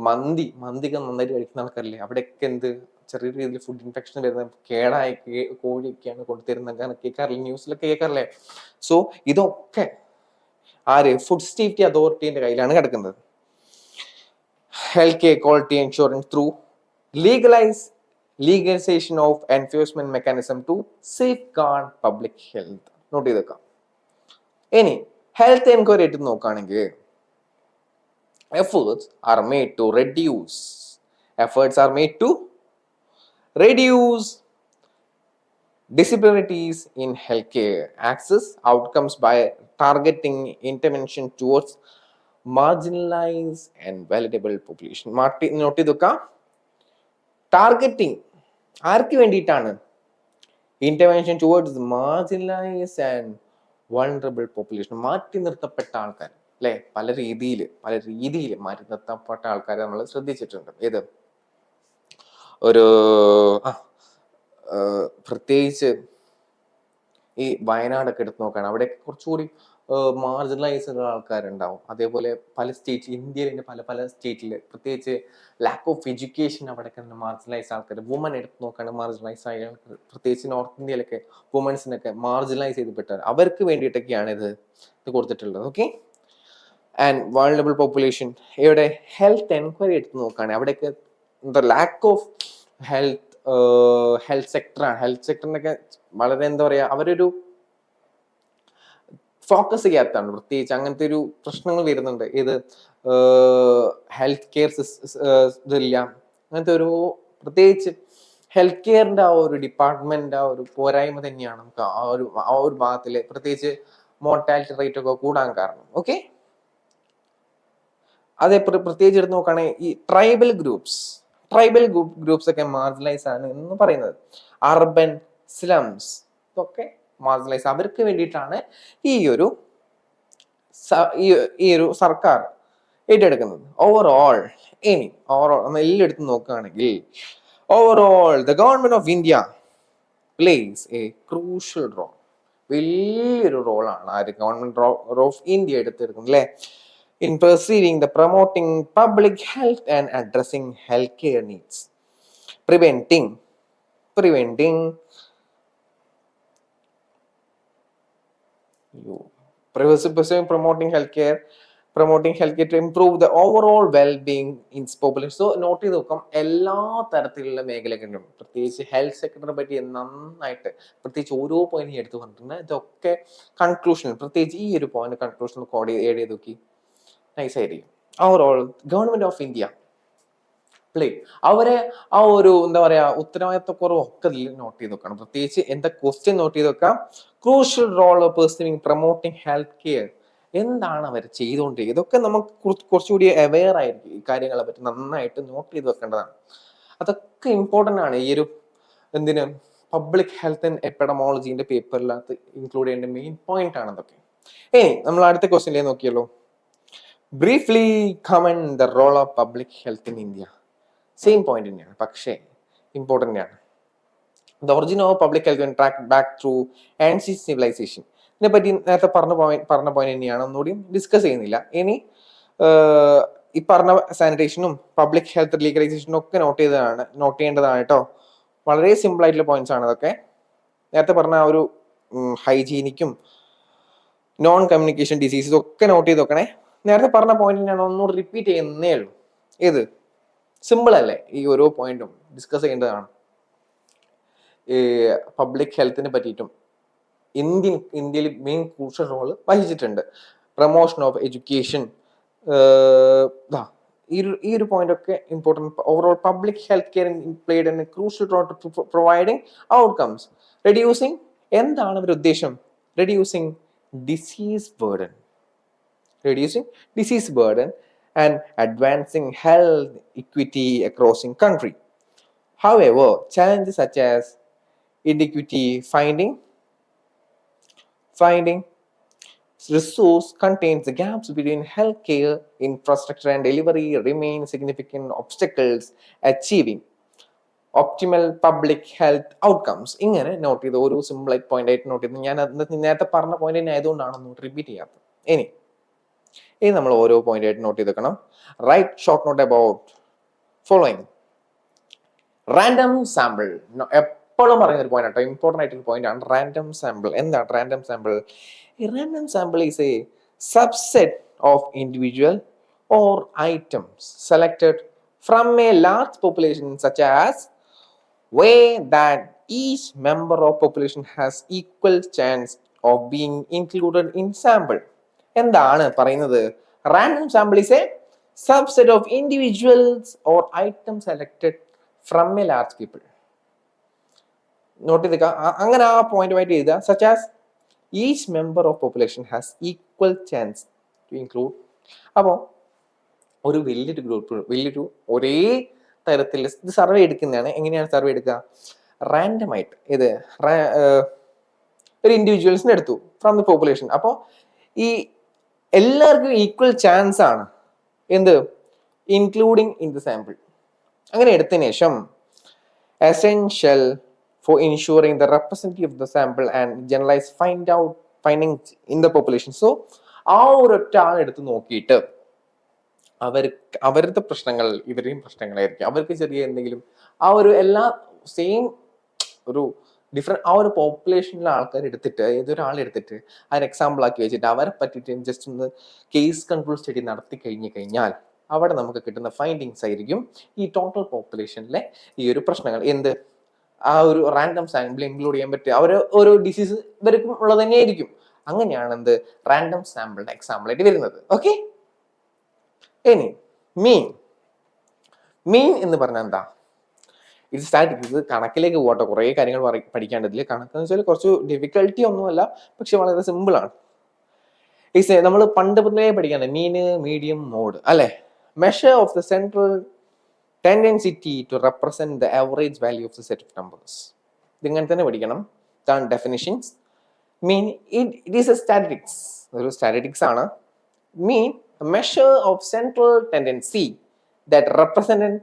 മന്തിക്ക് നന്നായിട്ട് കഴിക്കുന്ന ആൾക്കാരില്ലേ, അവിടെയൊക്കെ എന്ത് ചെറിയ രീതിയിൽ ഫുഡ് ഇൻഫെക്ഷൻ വരുന്ന കേടായ കോഴിയൊക്കെയാണ് കൊടുത്തിരുന്നത് കേൾക്കാറില്ലേ, ന്യൂസിലൊക്കെ കേൾക്കാറില്ലേ? സോ ഇതൊക്കെ ആര്? ഫുഡ് സേഫ്റ്റി അതോറിറ്റിന്റെ കയ്യിലാണ് കിടക്കുന്നത്. Health care quality insurance through legalization of enforcement mechanism to safeguard public health. Note ചെയ്തേക്കാം. ഇനി ഹെൽത്ത് എൻക്വയറി എടുത്ത് നോക്കുകയാണെങ്കിൽ efforts are made to reduce disparities in healthcare access outcomes by targeting intervention towards marginalized and vulnerable population. Note ചെയ്തൊക്കെ. Targeting ആർക്ക് വേണ്ടിയിട്ടാണ്? Intervention towards marginalised and vulnerable population, മാറ്റി നിർത്തപ്പെട്ട ആൾക്കാർ, അല്ലെ? പല രീതിയിൽ മാറ്റി നിർത്തപ്പെട്ട ആൾക്കാരെ നമ്മൾ ശ്രദ്ധിച്ചിട്ടുണ്ട്. ഏത് ഒരു പ്രത്യേകിച്ച് ഈ വയനാടൊക്കെ എടുത്ത് നോക്കുകയാണ്, അവിടെ കുറച്ചുകൂടി മാർജിനലൈസ് ചെയ്ത ആൾക്കാരുണ്ടാവും. അതേപോലെ പല സ്റ്റേറ്റ്, ഇന്ത്യയിലെ പല പല സ്റ്റേറ്റിൽ പ്രത്യേകിച്ച് ലാക്ക് ഓഫ് എഡ്യൂക്കേഷൻ അവിടെയൊക്കെ മാർജിനലൈസ് ആൾക്കാർ, വുമൻ എടുത്ത് നോക്കുകയാണ് മാർജിനലൈസ് ആയ ആൾക്കാർ, പ്രത്യേകിച്ച് നോർത്ത് ഇന്ത്യയിലൊക്കെ വുമൻസിനൊക്കെ മാർജിനലൈസ് ചെയ്യപ്പെട്ടവർ, അവർക്ക് വേണ്ടിയിട്ടൊക്കെയാണ് ഇത് കൊടുത്തിട്ടുള്ളത്. ഓക്കെ. ആൻഡ് വൾണറബിൾ പോപ്പുലേഷൻ, ഇവിടെ ഹെൽത്ത് എൻക്വയറി എടുത്ത് നോക്കുകയാണ്, അവിടെയൊക്കെ എന്താ ലാക്ക് ഓഫ് ഹെൽത്ത് സെക്ടറാണ്. ഹെൽത്ത് സെക്ടറിനൊക്കെ വളരെ എന്താ പറയുക, അവരൊരു ഫോക്കസ് ചെയ്യാത്തതാണ്. പ്രത്യേകിച്ച് അങ്ങനത്തെ ഒരു പ്രശ്നങ്ങൾ വരുന്നുണ്ട്. ഇത് ഹെൽത്ത് കെയർ ഇതില്ല, അങ്ങനത്തെ ഒരു പ്രത്യേകിച്ച് ഹെൽത്ത് കെയറിന്റെ ആ ഒരു ഡിപ്പാർട്ട്മെന്റ് ആ ഒരു പോരായ്മ തന്നെയാണ് നമുക്ക് ആ ഒരു ഭാഗത്തില് പ്രത്യേകിച്ച് മോർട്ടാലിറ്റി റേറ്റ് ഒക്കെ കൂടാൻ കാരണം. ഓക്കെ. അതേ പ്രത്യേകിച്ച് എടുത്ത് നോക്കുകയാണെങ്കിൽ ഈ ട്രൈബൽ ഗ്രൂപ്പ്സ് ഒക്കെ മാർജിനലൈസ് ആണ് എന്ന് പറയുന്നത്. അർബൻ സ്ലംസ് ഇതൊക്കെ മാർജിനലൈസ്, അവർക്ക് വേണ്ടിയിട്ടാണ് ഈ ഒരു സർക്കാർ ഏറ്റെടുക്കുന്നത്. ഓവറോൾ നമ്മൾ എല്ലാം എടുത്ത് നോക്കുകയാണെങ്കിൽ overall the government of India plays a crucial role. വലിയൊരു റോളാണ് ആര് ഗവൺമെന്റ് ഓഫ് ഇന്ത്യ എടുത്തെടുക്കുന്നത് അല്ലെ, in perceiving the promoting public health and addressing healthcare needs, preventing promoting healthcare to improve the overall well-being in population. So note ചെയ്ത് നോക്കാം, എല്ലാ തരത്തിലുള്ള മേഖലകളിലും പ്രത്യേകിച്ച് ഹെൽത്ത് സെക്ടറിനെ പറ്റി നന്നായിട്ട് പ്രത്യേകിച്ച് ഓരോ പോയിന്റ് എടുത്തു പറഞ്ഞിട്ടുണ്ട്. ഇതൊക്കെ കൺക്ലൂഷൻ, പ്രത്യേകിച്ച് ഈ ഒരു പോയിന്റ് കൺക്ലൂഷൻ ഏഡ് ചെയ്ത് നോക്കി നൈസ് ആയിരിക്കും. Overall government of India play, അവരെ ആ ഒരു എന്താ പറയാ ഉത്തരവാദിത്തക്കുറവ് ഒക്കെ നോട്ട് ചെയ്ത് വെക്കണം. പ്രത്യേകിച്ച് എന്താ ക്വസ്റ്റ്യൻ നോട്ട് ചെയ്ത് വെക്കാം, crucial role of perceiving promoting health care, എന്താണ് അവർ ചെയ്തുകൊണ്ടിരിക്കുന്നത്, ഇതൊക്കെ നമുക്ക് കുറച്ചുകൂടി അവെയർ ആയിരിക്കും ഈ കാര്യങ്ങളെ പറ്റി നന്നായിട്ട് നോട്ട് ചെയ്ത് വെക്കേണ്ടതാണ്. അതൊക്കെ ഇമ്പോർട്ടൻ്റ് ആണ് ഈ ഒരു എന്തിന് പബ്ലിക് ഹെൽത്ത് ആൻഡ് എപ്പിഡമോളജിന്റെ പേപ്പറിനകത്ത് ഇൻക്ലൂഡ് ചെയ്യേണ്ട മെയിൻ പോയിന്റ് ആണ് അതൊക്കെ. നമ്മൾ അടുത്ത ക്വസ്റ്റ്യനിലേക്ക് നോക്കിയല്ലോ, briefly comment the role of public health in India. Same point തന്നെയാണ്, പക്ഷേ ഇമ്പോർട്ടൻ്റ് ആണ്. The origin of public health track back through ancient civilisation. ഇതിനെപ്പറ്റി നേരത്തെ പറഞ്ഞ പോയിന്റ് തന്നെയാണ്, ഒന്നുകൂടി ഡിസ്കസ് ചെയ്യുന്നില്ല. ഇനി ഈ പറഞ്ഞ സാനിറ്റേഷനും പബ്ലിക് ഹെൽത്ത് ലീഗലൈസേഷനും ഒക്കെ നോട്ട് ചെയ്യേണ്ടതാണ് കേട്ടോ. വളരെ സിമ്പിൾ ആയിട്ടുള്ള പോയിന്റ്സ് ആണ് അതൊക്കെ. നേരത്തെ പറഞ്ഞ ആ ഒരു ഹൈജീനിക്കും നോൺ കമ്മ്യൂണിക്കേഷൻ ഡിസീസസും ഒക്കെ നോട്ട് ചെയ്ത് നോക്കണേ. നേരത്തെ പറഞ്ഞ പോയിന്റ് ഞാൻ ഒന്നുകൂടി റിപ്പീറ്റ് ചെയ്യുന്നേ ഉള്ളൂ. ഏത് സിമ്പിൾ അല്ലേ, ഈ ഓരോ പോയിന്റും ഡിസ്കസ് ചെയ്യേണ്ടതാണ്. പബ്ലിക് ഹെൽത്തിനെ പറ്റിയിട്ടും ഇന്ത്യയിൽ മെയിൻ ക്രൂഷ്യൽ റോള് വഹിച്ചിട്ടുണ്ട്. പ്രൊമോഷൻ ഓഫ് എഡ്യൂക്കേഷൻ, ഈ ഒരു പോയിന്റ് ഒക്കെ important. Overall public health care played an crucial role to providing outcomes, reducing, എന്താണ് അവരുടെ ഉദ്ദേശം, reducing disease burden and advancing health equity across the country. However, challenges such as inequity finding resource contains the gaps between healthcare infrastructure and delivery remain significant obstacles achieving optimal public health outcomes. ഇങ്ങനെ not ചെയ്ത് ഒരു simple ആയിട്ട് point ആയിട്ട് not ചെയ്ത്, ഞാൻ നേരത്തെ പറഞ്ഞ point തന്നെ ആയതുകൊണ്ടാണ് ഒന്നും റിപ്പീറ്റ് ചെയ്യാത്തത്. ഇനി നമ്മൾ ഓരോ പോയിന്റ് ആയിട്ട് നോട്ട് ചെയ്ത് വെക്കണം. Write short note about following. Random sample, എപ്പോഴും പറയുന്ന ഒരു പോയിന്റ് ആട്ടോ, ഇമ്പോർട്ടൻ്റ് ആയിട്ടൊരു പോയിന്റ് ആണ് റാൻഡം സാമ്പിൾ. എന്താണ് random sample? Random sample is A subset of individual or items selected from A large population such as way that each member of population has equal chance of being included in sample. എന്താണ് പറയുന്നത്? Random sample is A subset of individuals or items selected from A large people. Note ചെയ്തേക്കുക, അങ്ങനെ ആ പോയിന്റുമായിട്ട് എഴുതുക. Such as each member of population has equal chance to include. അപ്പോൾ ഒരു വലിയൊരു ഒരേ തരത്തിൽ ഇത് സർവേ എടുക്കുന്നതാണ്. എങ്ങനെയാണ് സർവേ എടുക്കുക? റാൻഡം ആയിട്ട് ഒരു ഇൻഡിവിജ്വൽസിനെ എടുത്തു ഫ്രം ദി പോപ്പുലേഷൻ. അപ്പോൾ ഈ എല്ലാവർക്കും ഈക്വൽ ചാൻസ് ആണ് എന്ത് ഇൻക്ലൂഡിങ് ഇൻ ദി സാമ്പിൾ. അങ്ങനെ എടുത്തതിന് ശേഷം essential for ensuring the representative of the sample and generalize findings in the population. So ആ ഒരൊറ്റ ആളെടുത്ത് നോക്കിയിട്ട് അവരുടെ പ്രശ്നങ്ങൾ ഇവരെയും പ്രശ്നങ്ങളായിരിക്കും. അവർക്ക് ചെറിയ എന്തെങ്കിലും ആ ഒരു എല്ലാ സെയിം ഒരു ഡിഫറെന്റ് ആ ഒരു പോപ്പുലേഷനിലെ ആൾക്കാർ എടുത്തിട്ട് ഏതൊരാളെടുത്തിട്ട് അതിന് എക്സാമ്പിൾ ആക്കി വെച്ചിട്ട് അവരെ പറ്റിയിട്ട് ജസ്റ്റ് ഒന്ന് കേസ് കൺട്രോൾ സ്റ്റഡി നടത്തി കഴിഞ്ഞാൽ അവിടെ നമുക്ക് കിട്ടുന്ന ഫൈൻഡിങ്സ് ആയിരിക്കും ഈ ടോട്ടൽ പോപ്പുലേഷനിലെ ഈ ഒരു പ്രശ്നങ്ങൾ. എന്ത് ആ ഒരു റാൻഡം സാമ്പിൾ ഇൻക്ലൂഡ് ചെയ്യാൻ പറ്റുക അവർ ഓരോ ഡിസീസ് ഇവർക്കും ഉള്ളത് തന്നെയായിരിക്കും. അങ്ങനെയാണ് എന്ത് റാൻഡം സാമ്പിളിന്റെ എക്സാമ്പിൾ ആയിട്ട് വരുന്നത്. ഓക്കെ, ഇനി മീൻ എന്ന് പറഞ്ഞാൽ എന്താ? ഇത് സ്റ്റാറ്റിക്, ഇത് കണക്കിലേക്ക് പോകട്ടെ, കുറേ കാര്യങ്ങൾ പഠിക്കേണ്ടതിൽ. കണക്കെന്ന് വെച്ചാൽ കുറച്ച് ഡിഫിക്കൽട്ടി ഒന്നുമല്ല, പക്ഷെ വളരെ സിമ്പിൾ ആണ്. നമ്മൾ പണ്ട് മുതലേ പഠിക്കാണ് മീന്, മീഡിയം, മോഡ് അല്ലെ. Measure of the central tendency to represent the average value of the set of numbers. ഇതിങ്ങനെ തന്നെ പഠിക്കണം. ഇതാണ് definitions. Mean it is a statistics, ഒരു സ്റ്റാറ്റിസ്റ്റിക്സ് ആണ്. Mean measure of central tendency that represent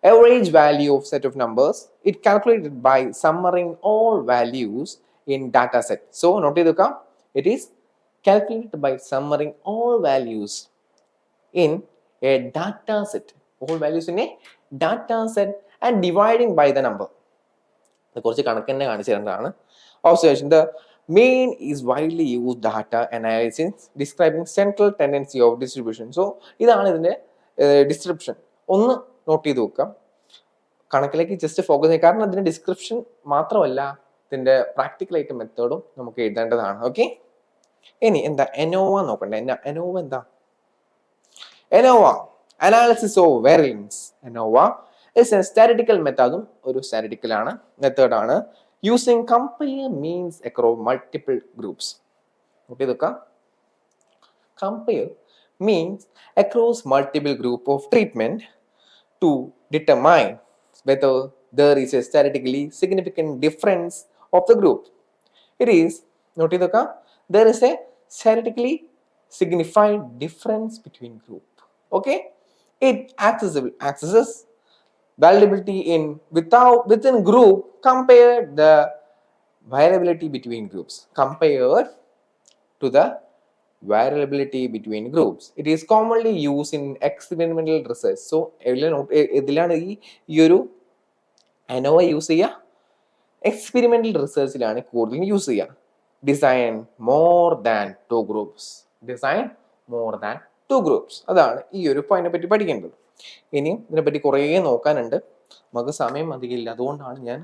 average value of set of numbers. It calculated by summing all values in data set. So note iduka, it is calculated by summing all values in a data set. All values in a data set and dividing by the number. The കുറച്ച് കണക്ക് തന്നെ കാണിച്ചു തരേണ്ടതാണ്. Observation: the mean is widely used data analysis describing central tendency of distribution. So ഇതാണ് ഇതിന്റെ description. ഒന്ന് not ചെയ്ത് വെക്കാം. കണക്കിലേക്ക് ജസ്റ്റ് ഫോക്കസ് ചെയ്യുക, കാരണം അതിന്റെ ഡിസ്ക്രിപ്ഷൻ മാത്രമല്ല ഇതിന്റെ പ്രാക്ടിക്കൽ ആയിട്ട് മെത്തേഡും നമുക്ക് എഴുതേണ്ടതാണ്. ഓക്കെ, ഇനി എന്താ എനോവ നോക്കണ്ടേ? എനോവ എന്താ? ANOVA analysis of variance. ANOVA is a statistical മെത്തേഡും ഒരു സ്റ്റാറ്റിസ്റ്റിക്കൽ ആണ് മെത്തേഡാണ്. Using compare means across multiple groups. Note ചെയ്ത് വെക്കാം. Compare means across multiple group of treatment to determine whether there is a statistically significant difference of the group. It is noted that there is a statistically signified difference between group. Okay, it accesses variability within group. Compare the variability between groups compared to the variability between groups. It is commonly used in experimental research. So ഇതിലാണ് ഈ ഒരു ANOVA use ചെയ്യുക. Experimental റിസർച്ചിലാണ് കൂടുതൽ use ചെയ്യുക. Design more than two groups. അതാണ് ഈ ഒരു പോയിന്റിനെ പറ്റി പഠിക്കേണ്ടത്. ഇനിയും ഇതിനെപ്പറ്റി കുറേ നോക്കാനുണ്ട്, നമുക്ക് സമയം അധികമില്ല, അതുകൊണ്ടാണ് ഞാൻ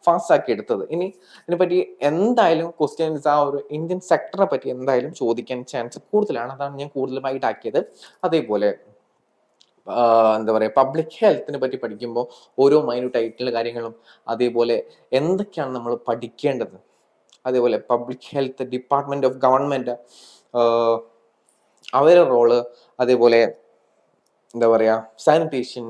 ഫാസ്റ്റ് ആക്കി എടുത്തത്. ഇനി ഇതിനെപ്പറ്റി എന്തായാലും ക്വസ്റ്റ്യൻസ് ആ ഒരു ഇന്ത്യൻ സെക്ടറെ പറ്റി എന്തായാലും ചോദിക്കാൻ ചാൻസ് കൂടുതലാണ്, അതാണ് ഞാൻ കൂടുതലായിട്ട് ആക്കിയത്. അതേപോലെ എന്താ പറയുക, പബ്ലിക് ഹെൽത്തിനെ പറ്റി പഠിക്കുമ്പോൾ ഓരോ മൈന്യൂട്ട് ആയിട്ടുള്ള കാര്യങ്ങളും, അതേപോലെ എന്തൊക്കെയാണ് നമ്മൾ പഠിക്കേണ്ടത്, അതേപോലെ public health department of government അവരുടെ റോള്, അതേപോലെ എന്താ പറയുക സാനിറ്റേഷൻ,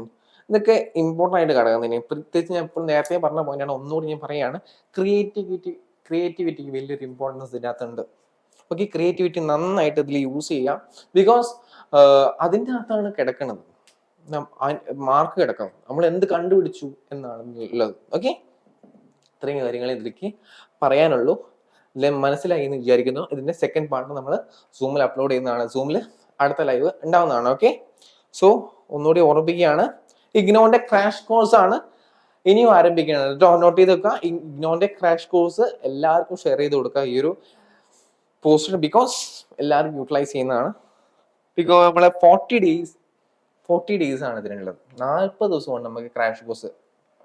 ഇതൊക്കെ ഇമ്പോർട്ടൻ്റ് ആയിട്ട് ഘടകം. പ്രത്യേകിച്ച് ഞാൻ ഇപ്പോൾ നേരത്തെ പറഞ്ഞ പോയിന്റാണ്, ഒന്നുകൂടി ഞാൻ പറയുകയാണ്. ക്രിയേറ്റിവിറ്റിക്ക് വലിയൊരു ഇമ്പോർട്ടൻസ് ഇതിനകത്തുണ്ട്. ഓക്കെ, ക്രിയേറ്റിവിറ്റി നന്നായിട്ട് ഇതിൽ യൂസ് ചെയ്യാം. ബിക്കോസ് അതിൻ്റെ അകത്താണ് കിടക്കുന്നത്, മാർക്ക് കിടക്കണം. നമ്മൾ എന്ത് കണ്ടുപിടിച്ചു എന്നാണ് ഉള്ളത്. ഓക്കെ, ഇത്രയും കാര്യങ്ങൾ ഇതിലേക്ക് പറയാനുള്ളൂ. ഇതിൽ മനസ്സിലായി എന്ന് വിചാരിക്കുന്നു. ഇതിന്റെ സെക്കൻഡ് പാർട്ട് നമ്മൾ സൂമിൽ അപ്ലോഡ് ചെയ്യുന്നതാണ്. സൂമിൽ അടുത്ത ലൈവ് ഉണ്ടാവുന്നതാണ്. ഓക്കെ, സോ ഒന്നുകൂടി ഓർമ്മിപ്പിക്കുകയാണ്, ഇഗ്നോന്റെ ക്രാഷ് കോഴ്സ് ആണ് ഇനിയും ആരംഭിക്കുന്നത്. നോട്ട് ചെയ്ത് വെക്കുക, ഇഗ്നോന്റെ ക്രാഷ് കോഴ്സ് എല്ലാവർക്കും ഷെയർ ചെയ്ത് കൊടുക്കുക ഈ ഒരു പോസ്റ്റ്, ബിക്കോസ് എല്ലാവരും യൂട്ടിലൈസ് ചെയ്യുന്നതാണ്. ബിക്കോസ് നമ്മളെ 40 ഡേയ്സ് ആണ് ഇതിനുള്ളത്. 40 ദിവസമാണ് നമുക്ക് ക്രാഷ് കോഴ്സ്.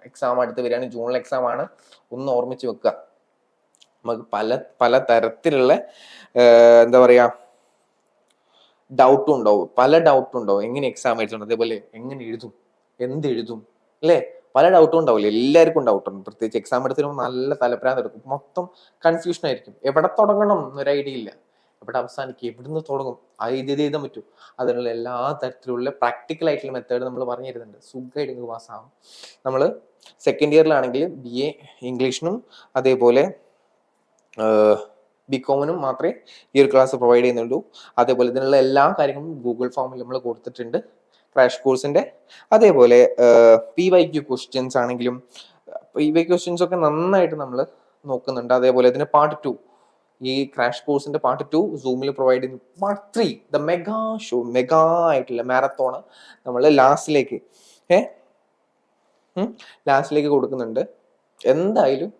എക്സാം അടുത്ത് വരികയാണ്, ജൂണിൽ എക്സാം ആണ്, ഒന്ന് ഓർമ്മിച്ച് വെക്കുക. നമുക്ക് പല തരത്തിലുള്ള എന്താ പറയാ ഡൗട്ടും ഉണ്ടാവും, പല ഡൗട്ടും ഉണ്ടാവും. എങ്ങനെ എക്സാം എഴുതണം, അതേപോലെ എങ്ങനെ എഴുതും, എന്തെഴുതും, അല്ലേ? പല ഡൗട്ടും ഉണ്ടാവില്ല, എല്ലാവർക്കും ഡൗട്ടുണ്ട്. പ്രത്യേകിച്ച് എക്സാം എടുത്തിട്ട് നല്ല തലപ്രാന്ത് എടുക്കും, മൊത്തം കൺഫ്യൂഷൻ ആയിരിക്കും. എവിടെ തുടങ്ങണം എന്നൊരു ഐഡിയ ഇല്ല, എവിടെ അവസാനിക്കും, എവിടുന്ന് തുടങ്ങും, ഇത് എഴുതാൻ പറ്റും. അതിനുള്ള എല്ലാ തരത്തിലുള്ള പ്രാക്ടിക്കൽ ആയിട്ടുള്ള മെത്തേഡ് നമ്മൾ പറഞ്ഞു തരുന്നുണ്ട്. സുഖമായിട്ട് നിങ്ങൾക്ക് പാസ്സാവും. നമ്മൾ സെക്കൻഡ് ഇയറിലാണെങ്കിൽ BA ഇംഗ്ലീഷിനും അതേപോലെ BCom മാത്രമേ ഈ ഒരു ക്ലാസ് പ്രൊവൈഡ് ചെയ്യുന്നുള്ളൂ. അതേപോലെ ഇതിനുള്ള എല്ലാ കാര്യങ്ങളും ഗൂഗിൾ ഫോമിൽ നമ്മൾ കൊടുത്തിട്ടുണ്ട് ക്രാഷ് കോഴ്സിന്റെ. അതേപോലെ PYQ ക്വസ്റ്റ്യൻസ് ആണെങ്കിലും പ്രീവിയസ് ക്വസ്റ്റ്യൻസ് ഒക്കെ നന്നായിട്ട് നമ്മൾ നോക്കുന്നുണ്ട്. അതേപോലെ ഇതിന്റെ പാർട്ട് 2, ഈ ക്രാഷ് കോഴ്സിന്റെ പാർട്ട് 2 സൂമിൽ പ്രൊവൈഡ് ചെയ്യുന്നു. പാർട്ട് 3 ദ മെഗാ ആയിട്ടുള്ള മാരത്തോൺ നമ്മൾ ലാസ്റ്റിലേക്ക് കൊടുക്കുന്നുണ്ട്. എന്തായാലും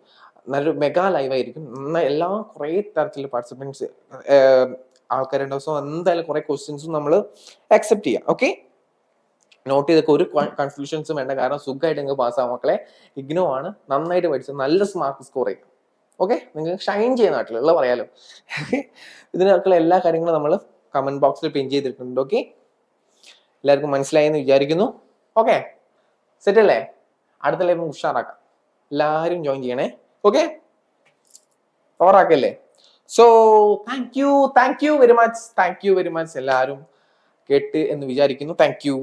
നല്ലൊരു മെഗാ ലൈവ് ആയിരിക്കും. എല്ലാ കുറേ തരത്തിലുള്ള പാർട്ടിസിപ്പൻസ് ആൾക്കാരുണ്ടാവും. സോ എന്തായാലും കുറെ ക്വസ്റ്റ്യൻസും നമ്മൾ അക്സെപ്റ്റ് ചെയ്യാം. ഓക്കെ, നോട്ട് ചെയ്തൊക്കെ ഒരു കൺഫ്യൂഷൻസും വേണ്ട. കാരണം സുഖമായിട്ട് നിങ്ങൾക്ക് പാസ്സാവും മക്കളെ. ഇഗ്നോ ആണ്, നന്നായിട്ട് പഠിച്ചത്, നല്ല മാർക്ക് സ്കോർ ചെയ്യും. ഓക്കെ, നിങ്ങൾക്ക് ഷൈൻ ചെയ്യുന്ന നാട്ടിലുള്ള പറയാലോ. ഇതിനൊക്കെയുള്ള എല്ലാ കാര്യങ്ങളും നമ്മൾ കമന്റ് ബോക്സിൽ പിൻ ചെയ്തിട്ടുണ്ട്. ഓക്കെ, എല്ലാവർക്കും മനസ്സിലായെന്ന് വിചാരിക്കുന്നു. ഓക്കെ, സെറ്റ് അല്ലേ? അടുത്ത ലൈവ് ഉഷാറാക്കാം. എല്ലാവരും ജോയിൻ ചെയ്യണേ. ഓക്കെ, പവറാക്കല്ലേ? So thank you very much. എല്ലാവരും കേട്ട് എന്ന് വിചാരിക്കുന്നു. Thank U.